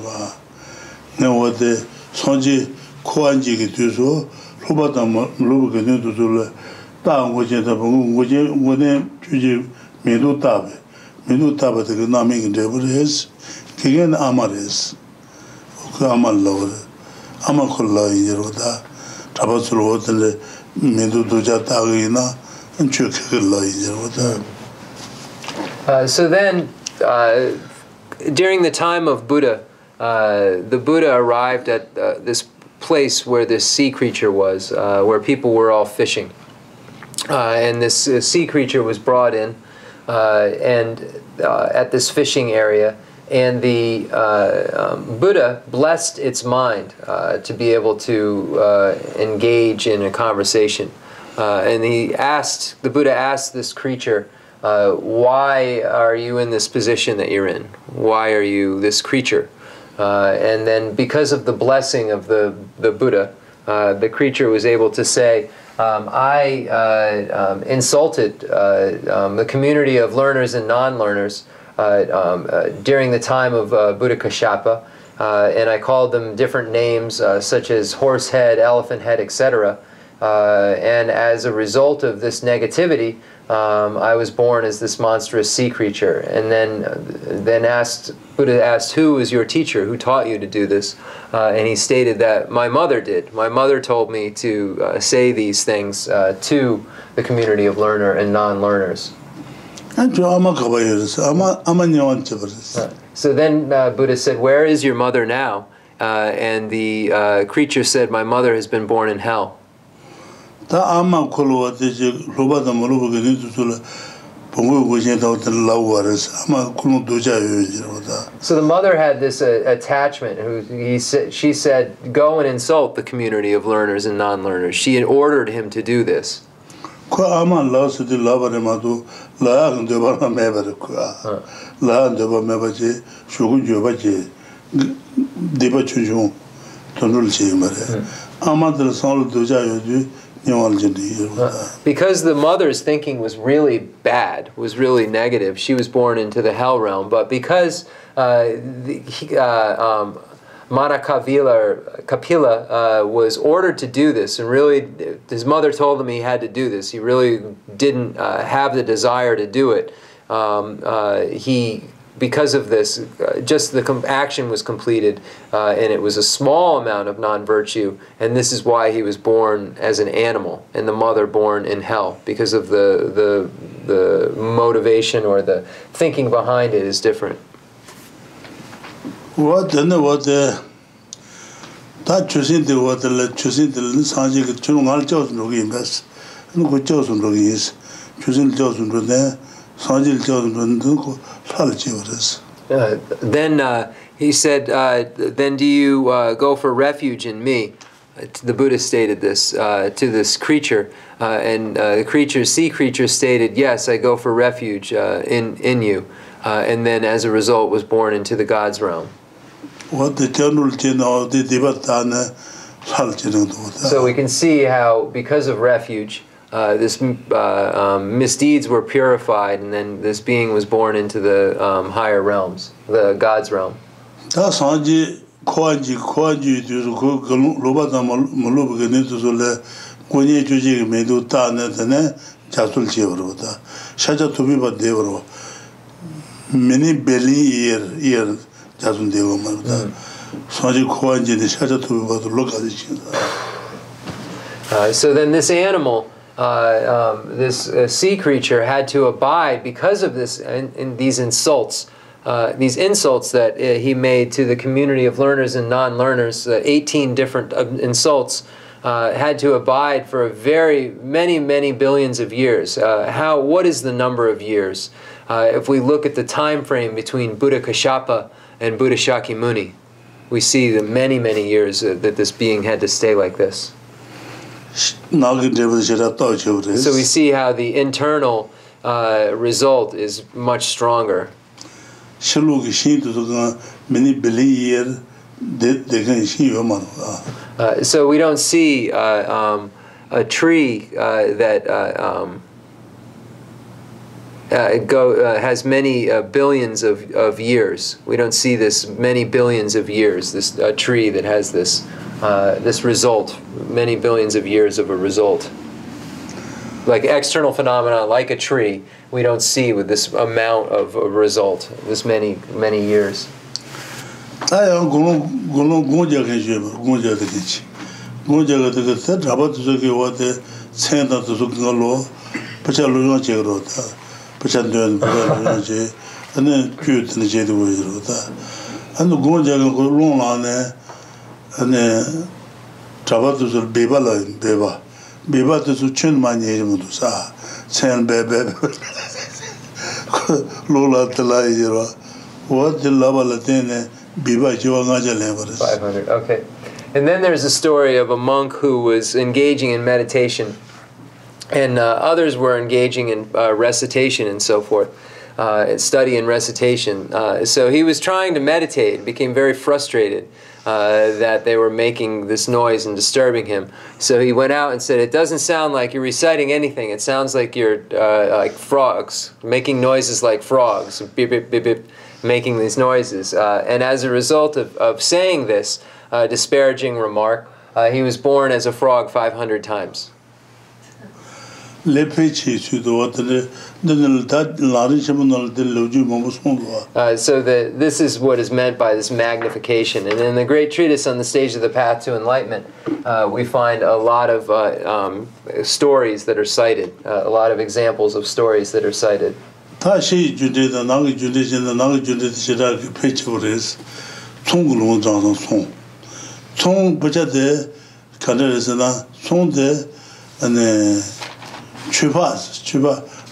Now what the Sanji Kwanji Tuso, Rubatam Lugan to Zula, down which is the Juji Medu Tabe. Minuta the Nami in Deburis, Kigan Amaris, Amal Lower, Amakula in Yeroda, Tabasul and the Medu Jatagina, and Chukilla in Yeroda. So then, during the time of Buddha, the Buddha arrived at this place where this sea creature was, where people were all fishing. And this sea creature was brought in. At this fishing area, and the Buddha blessed its mind to be able to engage in a conversation. And the Buddha asked this creature, why are you in this position that you're in? Why are you this creature? And then because of the blessing of the Buddha, the creature was able to say, I insulted the community of learners and non-learners during the time of Buddha Kashyapa, and I called them different names such as horse head, elephant head, etc. And as a result of this negativity, I was born as this monstrous sea creature. And then Buddha asked, who was your teacher? Who taught you to do this? And he stated that my mother did. My mother told me to say these things to the community of learner and non-learners. So then Buddha said, where is your mother now? And the creature said, my mother has been born in hell. So the mother had this attachment. She said, go and insult the community of learners and non-learners. She had ordered him to do this. Because the mother's thinking was really bad, was really negative, she was born into the hell realm. But because Kapila was ordered to do this, and really his mother told him he had to do this, he really didn't have the desire to do it. Because of this, just the action was completed, and it was a small amount of non-virtue, and this is why he was born as an animal, and the mother born in hell, because of the motivation or the thinking behind it is different. Then he said, then do you go for refuge in me? The Buddha stated this to this creature, and the sea creature stated, yes, I go for refuge in you, and then as a result was born into the God's realm. So we can see how, because of refuge, this misdeeds were purified, and then this being was born into the higher realms, the God's realm. Many billion so then this animal, this sea creature, had to abide because of this in these insults that he made to the community of learners and non-learners. 18 different insults, had to abide for many billions of years. What is the number of years? If we look at the time frame between Buddha Kashyapa and Buddha Shakyamuni, we see the many years that this being had to stay like this. So we see how the internal result is much stronger. So we don't see a tree that has many billions of years. We don't see this many billions of years, this tree that has this result, many billions of years of a result. Like external phenomena, like a tree, we don't see with this amount of a result, this many years. Okay. And then there's a story of a monk who was engaging in meditation, and others were engaging in recitation and so forth, study and recitation. So he was trying to meditate and became very frustrated that they were making this noise and disturbing him. So he went out and said, it doesn't sound like you're reciting anything. It sounds like you're like frogs, making noises like frogs, beep, beep, beep, beep, making these noises. And as a result of saying this disparaging remark, he was born as a frog 500 times. So this is what is meant by this magnification. And in the Great Treatise on the Stage of the Path to Enlightenment, we find a lot of stories that are cited, a lot of examples of stories that are cited.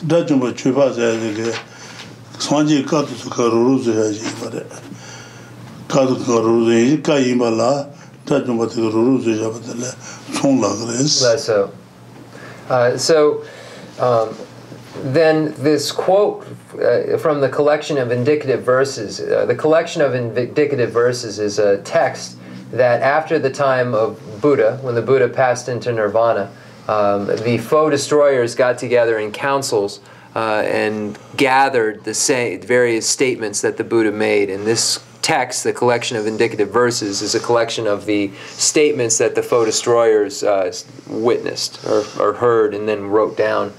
다 좀 주파자 이게 산지 가도 그거로서 해야지 말에 가도 그거로서 이까 이말라 다 좀 그거로서 잡아달래 총라 그래서 So then this quote from the collection of indicative verses, the collection of indicative verses is a text that after the time of Buddha, when the Buddha passed into nirvana, the foe destroyers got together in councils and gathered the various statements that the Buddha made. And this text, the collection of indicative verses, is a collection of the statements that the foe destroyers witnessed or heard and then wrote down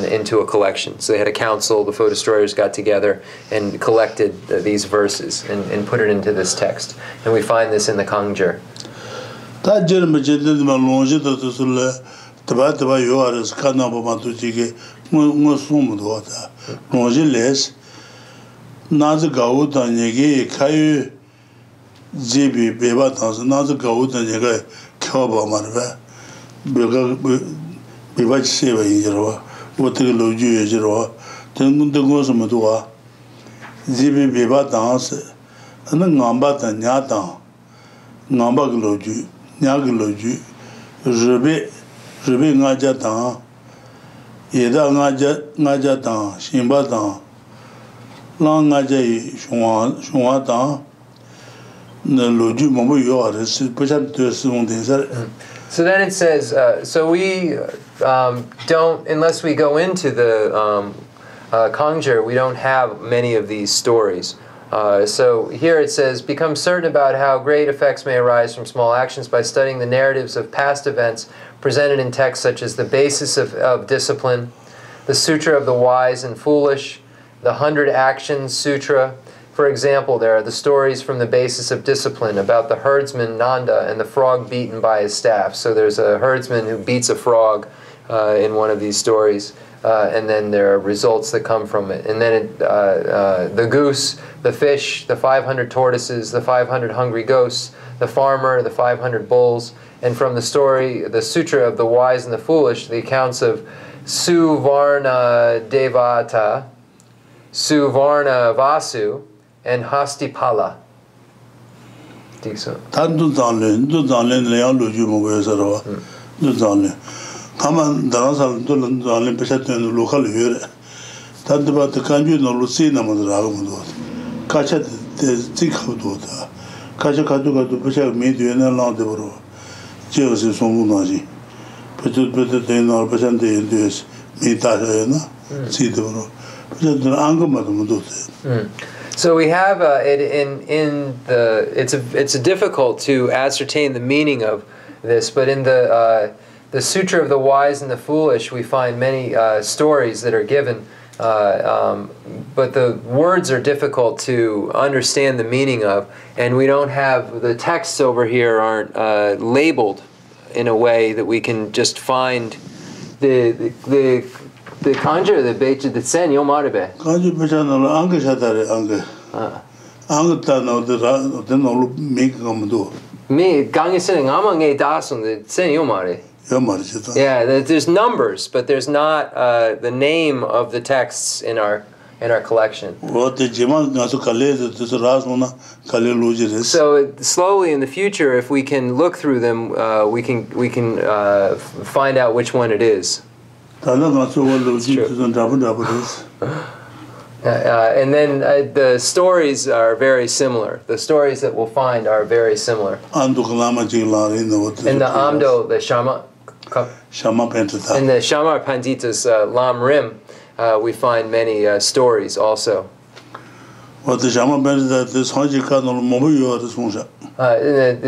into a collection. So they had a council, the foe destroyers got together and collected these verses and put it into this text. And we find this in the Kangjur. 나즈 가우다 얘기 카유 제비 베바타서 나즈 가우다 얘가 켜봐 말봐 베가 베바치세바 이저와 어떻게 로주여지로 등근데 고서도 와 제비 베바타서 는 남바다 냐다 남바글로주 냐글로주 르베 나자다 예다 나자다 신바다 So then it says, so we don't, unless we go into the Kangjur, we don't have many of these stories. So here it says, become certain about how great effects may arise from small actions by studying the narratives of past events presented in texts such as the basis of discipline, the Sutra of the Wise and Foolish, the 100 Actions Sutra. For example, there are the stories from the basis of discipline about the herdsman Nanda and the frog beaten by his staff. So there's a herdsman who beats a frog in one of these stories, and then there are results that come from it. And then the goose, the fish, the 500 tortoises, the 500 hungry ghosts, the farmer, the 500 bulls, and from the story, the Sutra of the Wise and the Foolish, the accounts of Suvarna Devata, Suvarna Vasu, and Hastipala. Tandu Zanlin, Leon Luju Moguesaro, Zanlin. Kaman Darasal Dulan Zanlin Peshat and local here. Tanduba the Kanju no Lucina Madrago, Kacha the Zikadota, Kacha Katuka to Pesha Media and Landebro, Jose Somunaji, Petut Petain or Pesante in this Mita, Sidoro. So we have it in the it's difficult to ascertain the meaning of this, but in the Sutra of the Wise and the Foolish we find many stories that are given, but the words are difficult to understand the meaning of, and we don't have the texts over here aren't labeled in a way that we can just find the Kangjur, the Beche, the Sen, yo maribe. Kangjur Pechano, Ange Shatare, Ange. Angetano, the no make Gamdo. Me, Gange sitting among a dasun, the Sen, yo mari. Yeah, there's numbers, but there's not the name of the texts in our collection. So slowly in the future, if we can look through them, we can find out which one it is. And then the stories are very similar. The stories that we'll find are very similar. In the Amdo, the in the Shamar Pandita's Lam Rim, we find many stories also. It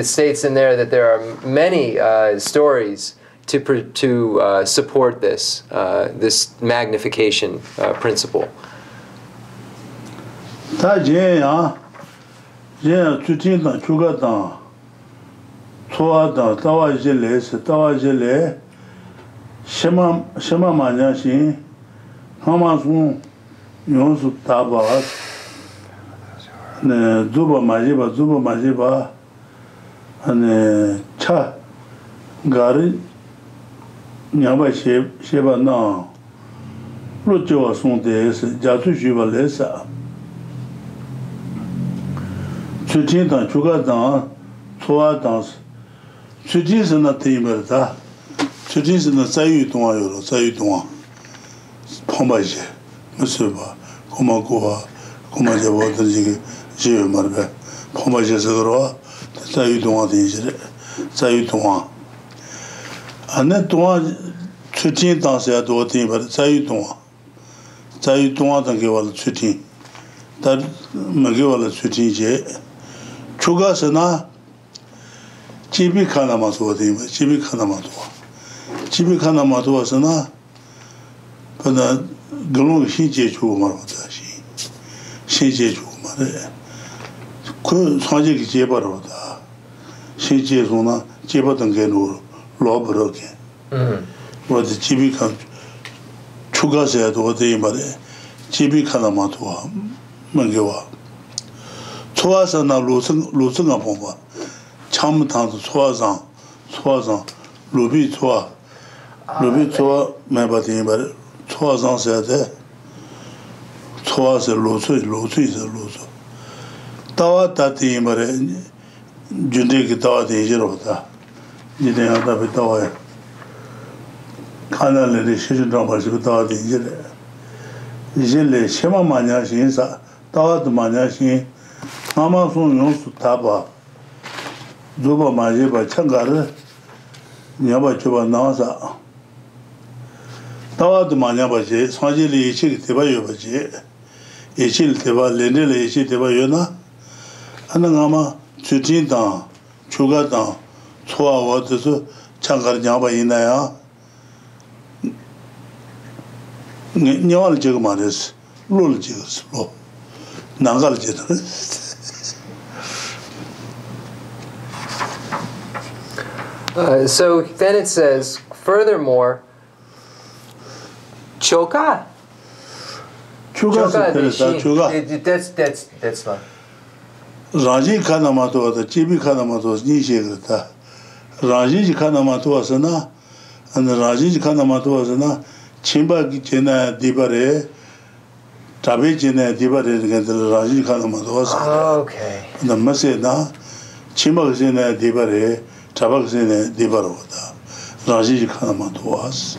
states in there that there are many stories to support this this magnification principle. 로조와 송대에서 자주주발레사 주진당 주가당 소아당 주진선의 테이머다 주진선의 자유동화요로 자유동화 포마제 무슨 봐 고마고와 고마제보들 지금 지요 말বে 포마제에서 들어와 자유동화 되지 자유동화 안에 동화 주진당서야 도 테이머 자유동화 자유동화 단계와 주진 다 먹여와 주진제 추가서나 집이 하나만 소되면 집이 하나만 도와 집이 하나만 도와서나 그러나 그런 신체 주고 말하다 신체 주고 말해 그 사직이 제바로다 신체로나 제바던 게 로버로게 어디 집이 간 추가서야도 어디 말해 집이 하나만 도와 먹여와 초화서나 로승가 보면 참탕도 초화상 루비 초화 매바디 말 초화상 써야 돼 초화서 로수이서 따와따티 말에 준대기 따와디 이제로다 이제 하다 비따와야 카나르리 시주도 말고 따와디 이제래 쉐마 마냐 신사 따와도 마냐 신 아마손 용수 타바 누가 마제바 참가를 냐바 줘봐 나와서 따와도 마냐바지 사실이 이치 대바요바지 이치 대바 렌델 이치 대바요나 하는 아마 주진당 추가당 초아와도 참가를 냐바 있나요 냐와를 지금 말했어 롤 지었어 로 나갈 지도 So then it says, furthermore, choka. That's not. Raji Kanamato, the Chibi Kanamato, Nishigrata. Raji Kanamato was na, and the Raji Kanamato was na, Chimba Jena Dibare, Tabi Jena Dibare against the Raji Kanamato was. Okay. The Masena, Chimba Jena Dibare. 자박스네 디바로다 라지 카나마도와스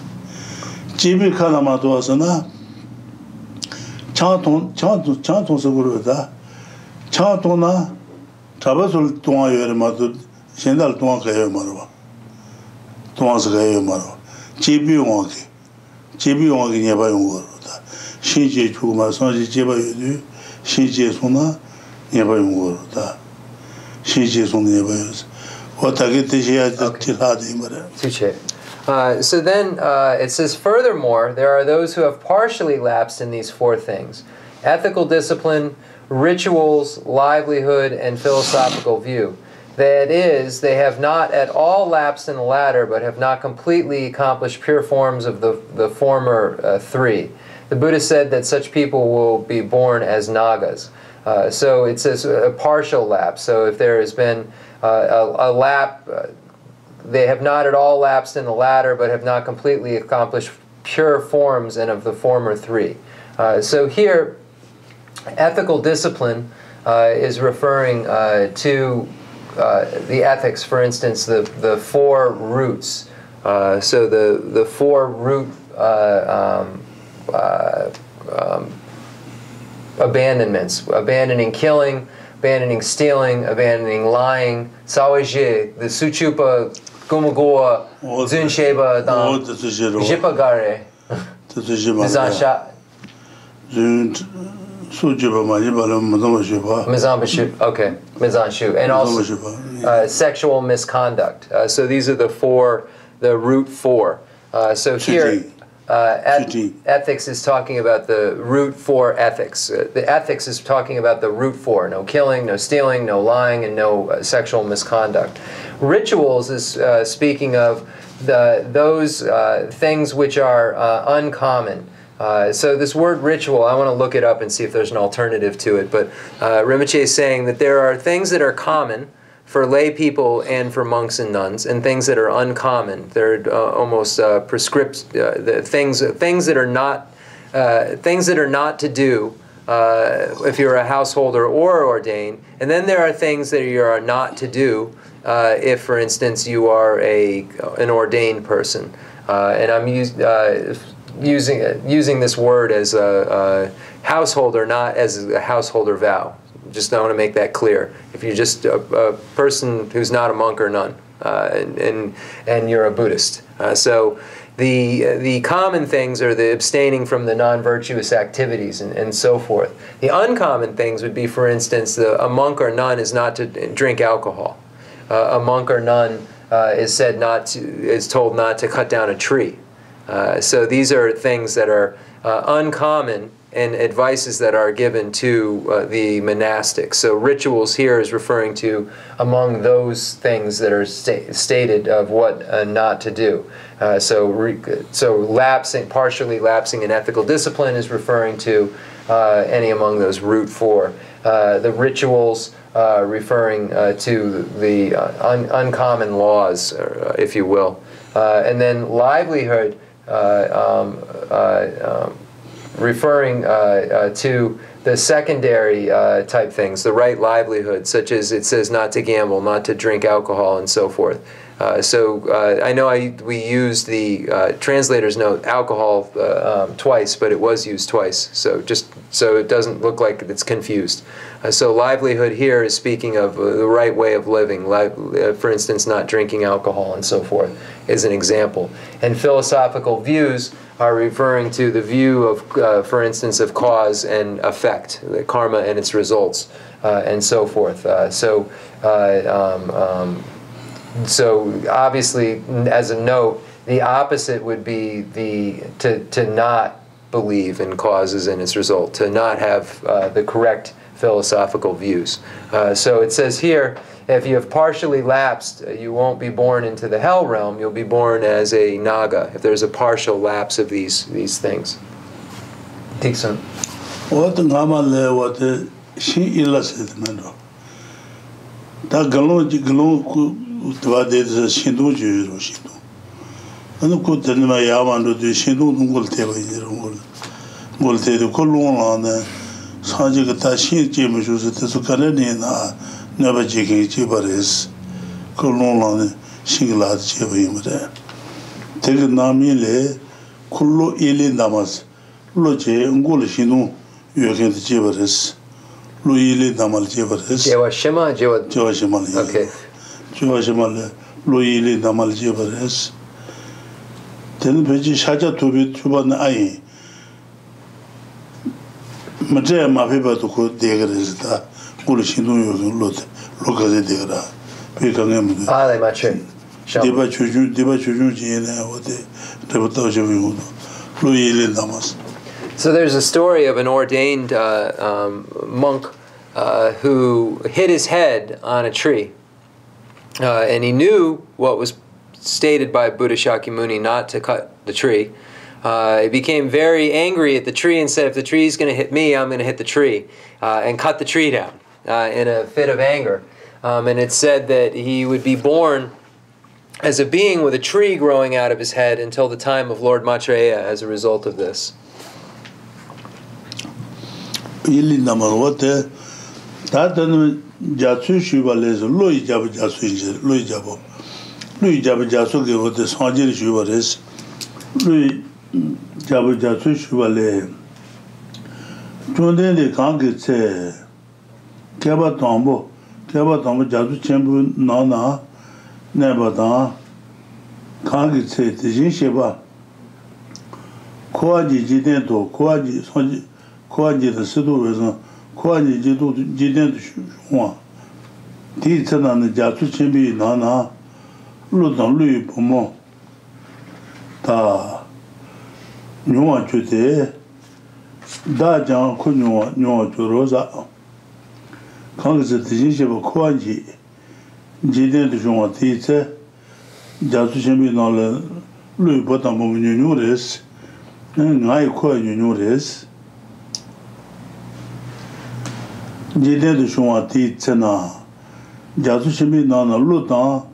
집이 카나마도와스나 차통석으로다 차통나 자바솔 동아여마도 현달 동아 가요 말어 동아서 가요 말어 집이 용하게 내봐용 거로다 신제 주마 선지 제바여도 신제 소나 내봐용 거로다 신제 소 내봐요 Okay. So then it says, furthermore, there are those who have partially lapsed in these four things: ethical discipline, rituals, livelihood, and philosophical view. That is, they have not at all lapsed in the latter, but have not completely accomplished pure forms of the former three. The Buddha said that such people will be born as Nagas. So it says a partial lapse. So if there has been a lap, they have not at all lapsed in the latter, but have not completely accomplished pure forms and of the former three. So here, ethical discipline is referring to the ethics, for instance, the four roots. So the four root abandonments: abandoning killing, abandoning stealing, abandoning lying, sawaje, the suchupa, gumagoa, zunsheba, jipagare, mizansha. Okay, mizanshu, and also sexual misconduct. So these are the root four. So here, ethics is talking about the root four ethics. The ethics is talking about the root four: no killing, no stealing, no lying, and no sexual misconduct. Rituals is speaking of those things which are uncommon. So this word ritual, I want to look it up and see if there's an alternative to it. But Rinpoche is saying that there are things that are common for lay people and for monks and nuns, and things that are uncommon. They're almost prescript things that are not things that are not to do if you're a householder or ordained, and then there are things that you are not to do if, for instance, you are an ordained person. And I'm using this word as a householder, not as a householder vow. Just I want to make that clear. If you're just a person who's not a monk or nun, and you're a Buddhist, so the common things are the abstaining from the non-virtuous activities and so forth. The uncommon things would be, for instance, a monk or nun is not to drink alcohol. A monk or nun is told not to cut down a tree. So these are things that are uncommon and advices that are given to the monastics. So rituals here is referring to among those things that are stated of what not to do. So partially lapsing in ethical discipline is referring to any among those root four. The rituals referring to the uncommon laws, if you will. And then livelihood referring to the secondary type things, the right livelihood, such as it says not to gamble, not to drink alcohol, and so forth. I know we used the translator's note, alcohol, twice, but it was used twice, so just so it doesn't look like it's confused. So livelihood here is speaking of the right way of living, for instance, not drinking alcohol and so forth is an example. And philosophical views are referring to the view of, for instance, of cause and effect, the karma and its results, and so forth. So obviously, as a note, the opposite would be to not believe in causes and its result, to not have the correct philosophical views. So it says here, if you have partially lapsed, you won't be born into the hell realm, you'll be born as a naga, if there's a partial lapse of these things. Tiksun. What ngamale what shi ilasit mendo. Da galon ku tvade shindu ju shindu. Anu ko tenma yawando de shindu ngol teba ngol te de kolon na saji ka ta shin je mu ju te su kana ne na never jigging chibaris kolon shingla chebimre tel nami le kullu ili namas loje ngol shinu yogen chibaris lu ili namal chibaris jewa shema okay jewa shema lu ili namal chibaris tel beji shaja tobi tuban ai mate ma peba to ko degres da ngol shinu yogen lot lokaze degra pekangem ale mache deba chuju jine wote debata jevu lu ile namas. So there's a story of an ordained monk who hit his head on a tree, and he knew what was stated by Buddha Shakyamuni not to cut the tree. He became very angry at the tree and said, if the tree is going to hit me, I'm going to hit the tree, and cut the tree down in a fit of anger. And it said that he would be born as a being with a tree growing out of his head until the time of Lord Maitreya as a result of this. Keba tambo jadu chenpu na neba tanga kangi tse tijin sheba kuwa ji jiden to kuwa ji da sido wezan kuwa ji jiden to shungwa di tse na jadu chenpi na lu tang lu yu pomo ta nyungwa chute da jang ku nyungwa churo za Congress at the Jinship Kwaji, Jiden to Shuma Tite, Jatushemi Nola, Louis Botamum Nunes, and I call Nunes. Jiden to Shuma Tite na, Jatushemi Nana Lutan,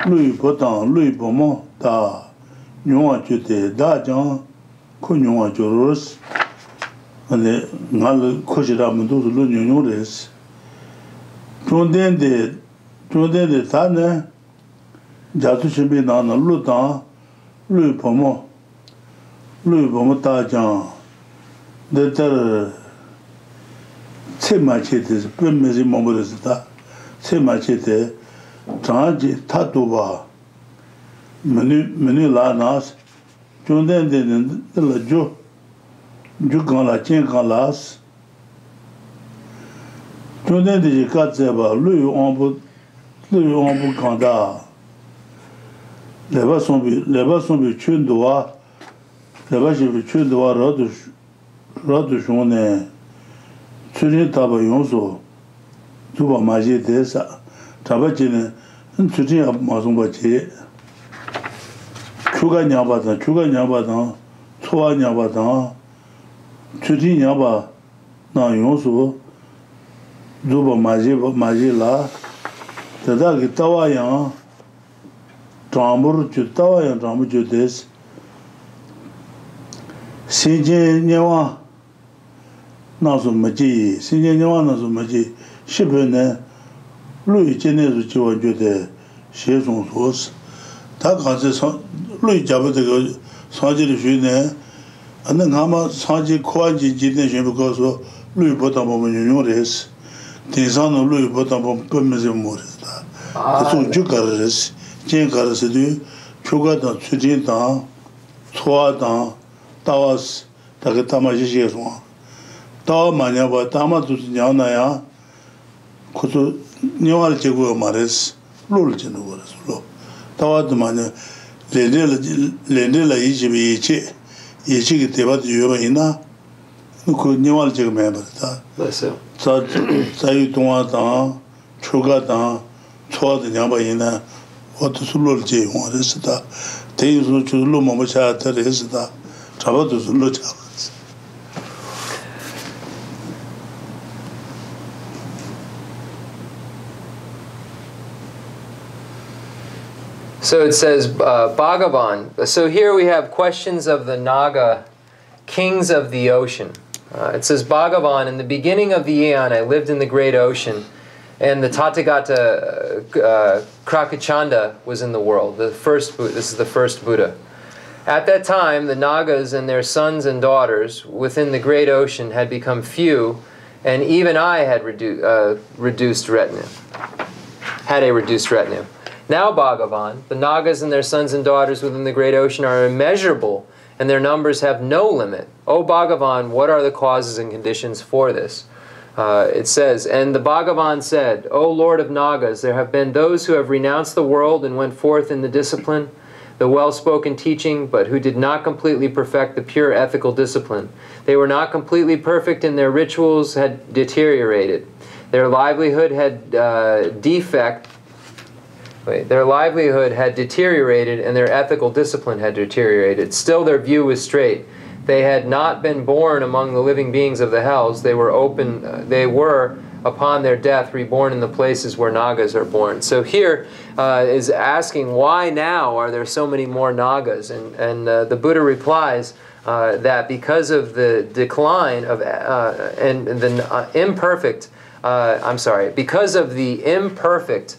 Louis Botan, Louis Beaumont, Da, Nuan Chute, Da Jan, Kunywa Joros, and the Nal Koshiramadu Lunores. Tunden de Tane, Jatushibi Nana Lutan, Louis Pomo Tajan, the Semachete, Pemisi Momorista, Semachete, Tranji Tatuba, Manila Nas, Tunden de la Jukan la Chenkalas, Tunden de Katseba, Louis Ombu Kanda, les bas sont tués doigts, les bas j'ai tué doigts, rod journée, tu tabayonso, tu vas manger des ça, tabayine, tu dis à ma zombatie, tu gagnes à badan, toi n'y a badan, tu dis n'y a pas, non yonso, tu vas manger là, c'est-à-dire que tawayan, Trambur Chutawa and Rambu Judes Sinje Newa Nazumaji, Sinje Newa Nazumaji, Shipene, Louis Genesu Chiwa Jude, Shezon Sos, Takasi Louis Jabba Sanji Shune, and then Hama Sanji Kwaji Jitin because Louis Botambo Yores, Tinsano Louis Botambo Pumizimores, the two Jukaris. Chenrezig, Chugadan, Sujintan, Suadan, Tawas, Takatamajian. Tawa Manaba, Tamatusyanaya, Kutu Niwal Chegu Maris, Lulchinus, Tawa the Manu, Lendela Ichi, Ichi Tebat Yuina, could Niwal Cheg member. Sayutuatan, Chugadan, Suad Yabaina. What to Sulji, what is that? Things which you look much at is that trouble to look at. So it says Bhagavan. So here we have questions of the Naga, kings of the ocean. It says Bhagavan, in the beginning of the Aeon, I lived in the great ocean. And the Tathagata Krakachanda was in the world. This is the first Buddha. At that time, the Nagas and their sons and daughters within the great ocean had become few, and even I had reduced retinue. Now, Bhagavan, the Nagas and their sons and daughters within the great ocean are immeasurable, and their numbers have no limit. O Bhagavan, what are the causes and conditions for this? It says, and the Bhagavan said, O Lord of Nagas, there have been those who have renounced the world and went forth in the discipline, the well-spoken teaching, but who did not completely perfect the pure ethical discipline. They were not completely perfect and their rituals had deteriorated. Their livelihood had deteriorated and their ethical discipline had deteriorated. Still their view was straight. They had not been born among the living beings of the hells. They were upon their death reborn in the places where Nagas are born. So here is asking, why now are there so many more Nagas? And the Buddha replies that because of the decline of because of the imperfect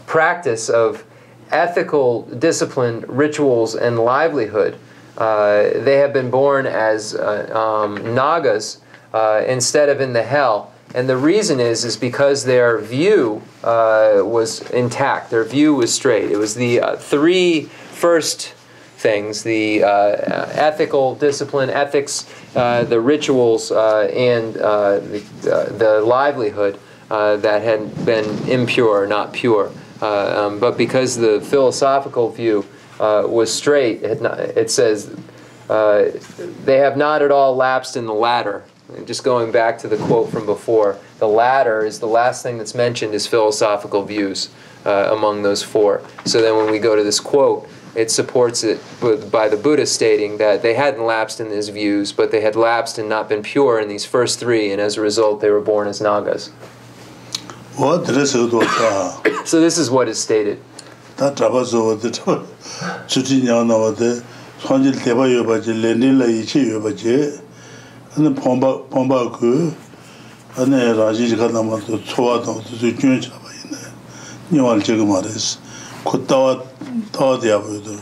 practice of ethical discipline, rituals, and livelihood, they have been born as Nagas instead of in the hell. And the reason is because their view was intact. Their view was straight. It was the three first things, the ethical discipline, ethics, the rituals, and the livelihood that had been impure, not pure. But because the philosophical view was straight, it says they have not at all lapsed in the latter. Just going back to the quote from before, the latter is the last thing that's mentioned is philosophical views among those four. So then when we go to this quote, it supports it by the Buddha stating that they hadn't lapsed in these views, but they had lapsed and not been pure in these first three, and as a result they were born as Nagas. So this is what is stated. 손질 대봐요 봐지 렌딜라 이치요 봐지 근데 pomba 그 안에 라지지 가다마도 초와도 주준 잡아 있네 니월 지금 말했어 곧다와 더디야 보여도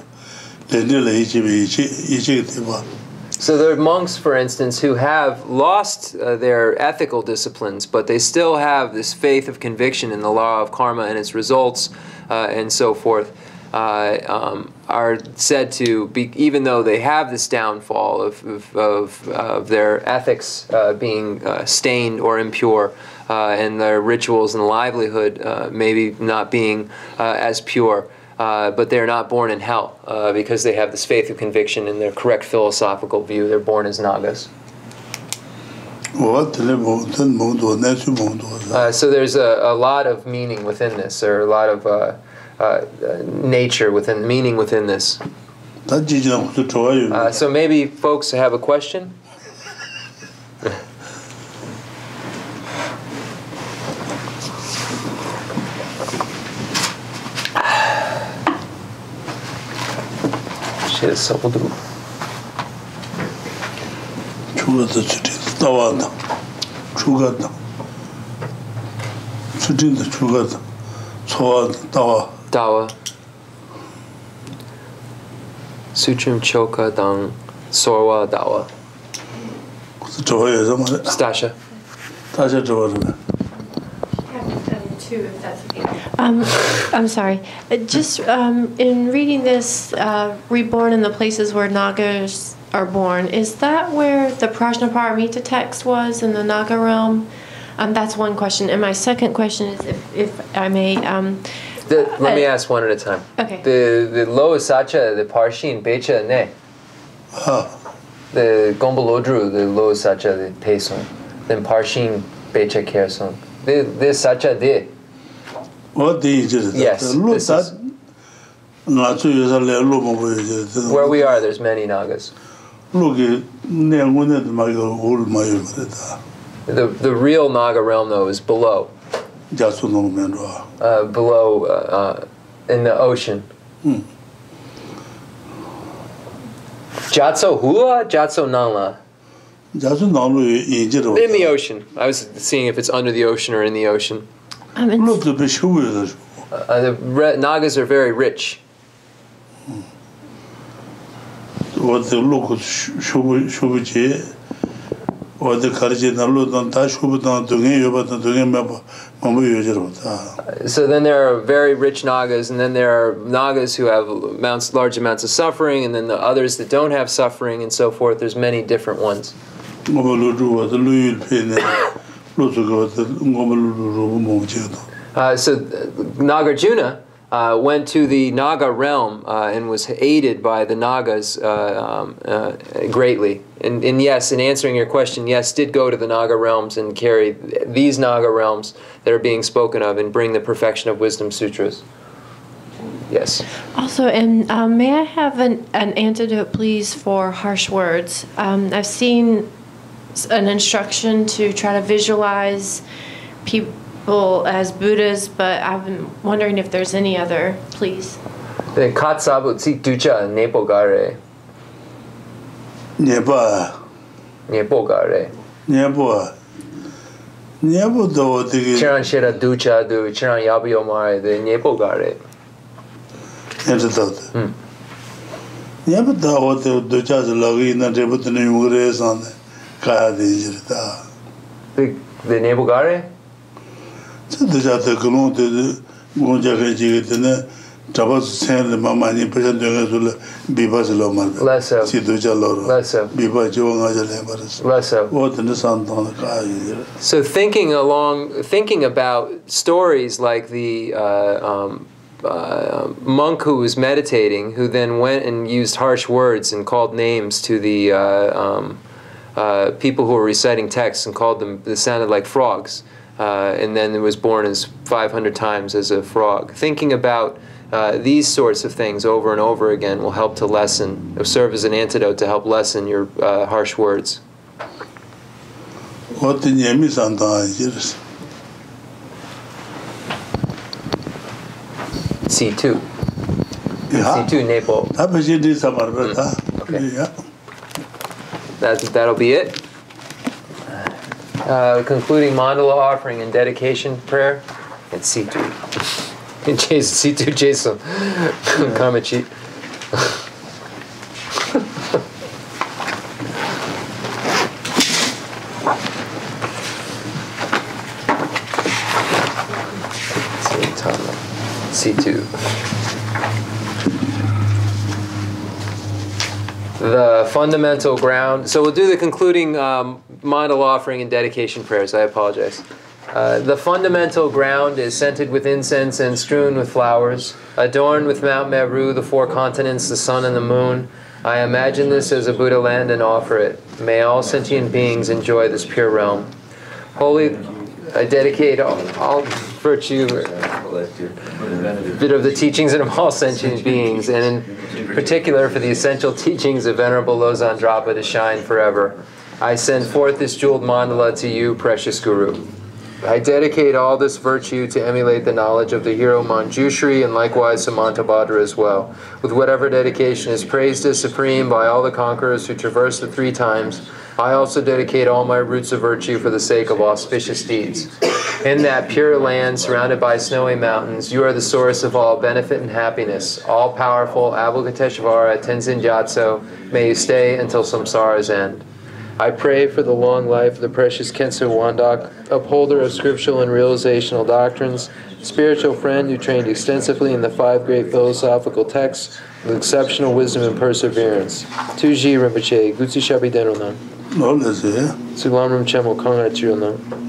렌딜라 이치 대봐. So there are monks, for instance, who have lost their ethical disciplines, but they still have this faith of conviction in the law of karma and its results, and so forth, are said to be, even though they have this downfall of their ethics being stained or impure, and their rituals and livelihood maybe not being as pure. But they're not born in hell because they have this faith of conviction in their correct philosophical view. They're born as Nagas. So there's a lot of meaning within this, or a lot of nature within, meaning within this. So maybe folks have a question? 죽었다 Dawa Sutrim Choka Dang Sorwa Dawa Stasha Two, if that's okay. I'm sorry. Just in reading this, reborn in the places where Nagas are born, is that where the Prajnaparamita text was in the Naga realm? That's one question. And my second question is, if I may... let me ask one at a time. Okay. The Loa Sacha, the Parshin, Becha, Ne. The Gombolodru, the Loa Sacha, the Pesong. Then Parshin, Becha, Kersong. The Sacha, De. Yes, this is where we are. There's many Nagas. The real Naga realm, though, is below. Below in the ocean. Jatso Hula, Jatso Nangla. In the ocean. I was seeing if it's under the ocean or in the ocean. The Nagas are very rich. So then there are very rich Nagas, and then there are Nagas who have large amounts of suffering, and then the others that don't have suffering, and so forth. There's many different ones. So Nagarjuna went to the Naga realm and was aided by the Nagas greatly. And yes, in answering your question, yes, did go to the Naga realms and carry these Naga realms that are being spoken of and bring the perfection of wisdom sutras. Yes. Also, and may I have an antidote, please, for harsh words? I've seen an instruction to try to visualize people as Buddhas, but I've been wondering if there's any other, please. The Katsabu Ducha Nepogare. Nepogare. Chiran Shira Ducha Du Chiran Yabiomare the Nepogare. The Nepogare? So thinking about stories like the monk who was meditating, who then went and used harsh words and called names to the people who were reciting texts and called them, they sounded like frogs. And then it was born as 500 times as a frog. Thinking about these sorts of things over and over again will help to lessen, or serve as an antidote to help lessen your harsh words. C2. C2 Nepal. Okay. Yeah. That'll be it. Concluding mandala offering and dedication prayer. And C2. Jason, C2 Jason. Kamachi. C2. The fundamental ground. So we'll do the concluding mandala offering and dedication prayers. I apologize. The fundamental ground is scented with incense and strewn with flowers, adorned with Mount Meru, the four continents, the sun and the moon. I imagine this as a Buddha land and offer it. May all sentient beings enjoy this pure realm. Holy, I dedicate all virtue, bit of the teachings of all sentient beings, and in particular for the essential teachings of Venerable Losang Drapa to shine forever. I send forth this jeweled mandala to you, precious Guru. I dedicate all this virtue to emulate the knowledge of the hero Manjushri and likewise Samantabhadra as well, with whatever dedication is praised as supreme by all the conquerors who traverse the 3 times. I also dedicate all my roots of virtue for the sake of auspicious deeds. In that pure land surrounded by snowy mountains, you are the source of all benefit and happiness. All-powerful Avalokiteshvara Tenzin Gyatso, may you stay until samsara's end. I pray for the long life of the precious Khenso Wandok, upholder of scriptural and realizational doctrines, spiritual friend who trained extensively in the 5 great philosophical texts with exceptional wisdom and perseverance. Tuji Rinpoche, Gutsi Shabi Denonan. Suglam Rinpoche Mo Konga Chirunam.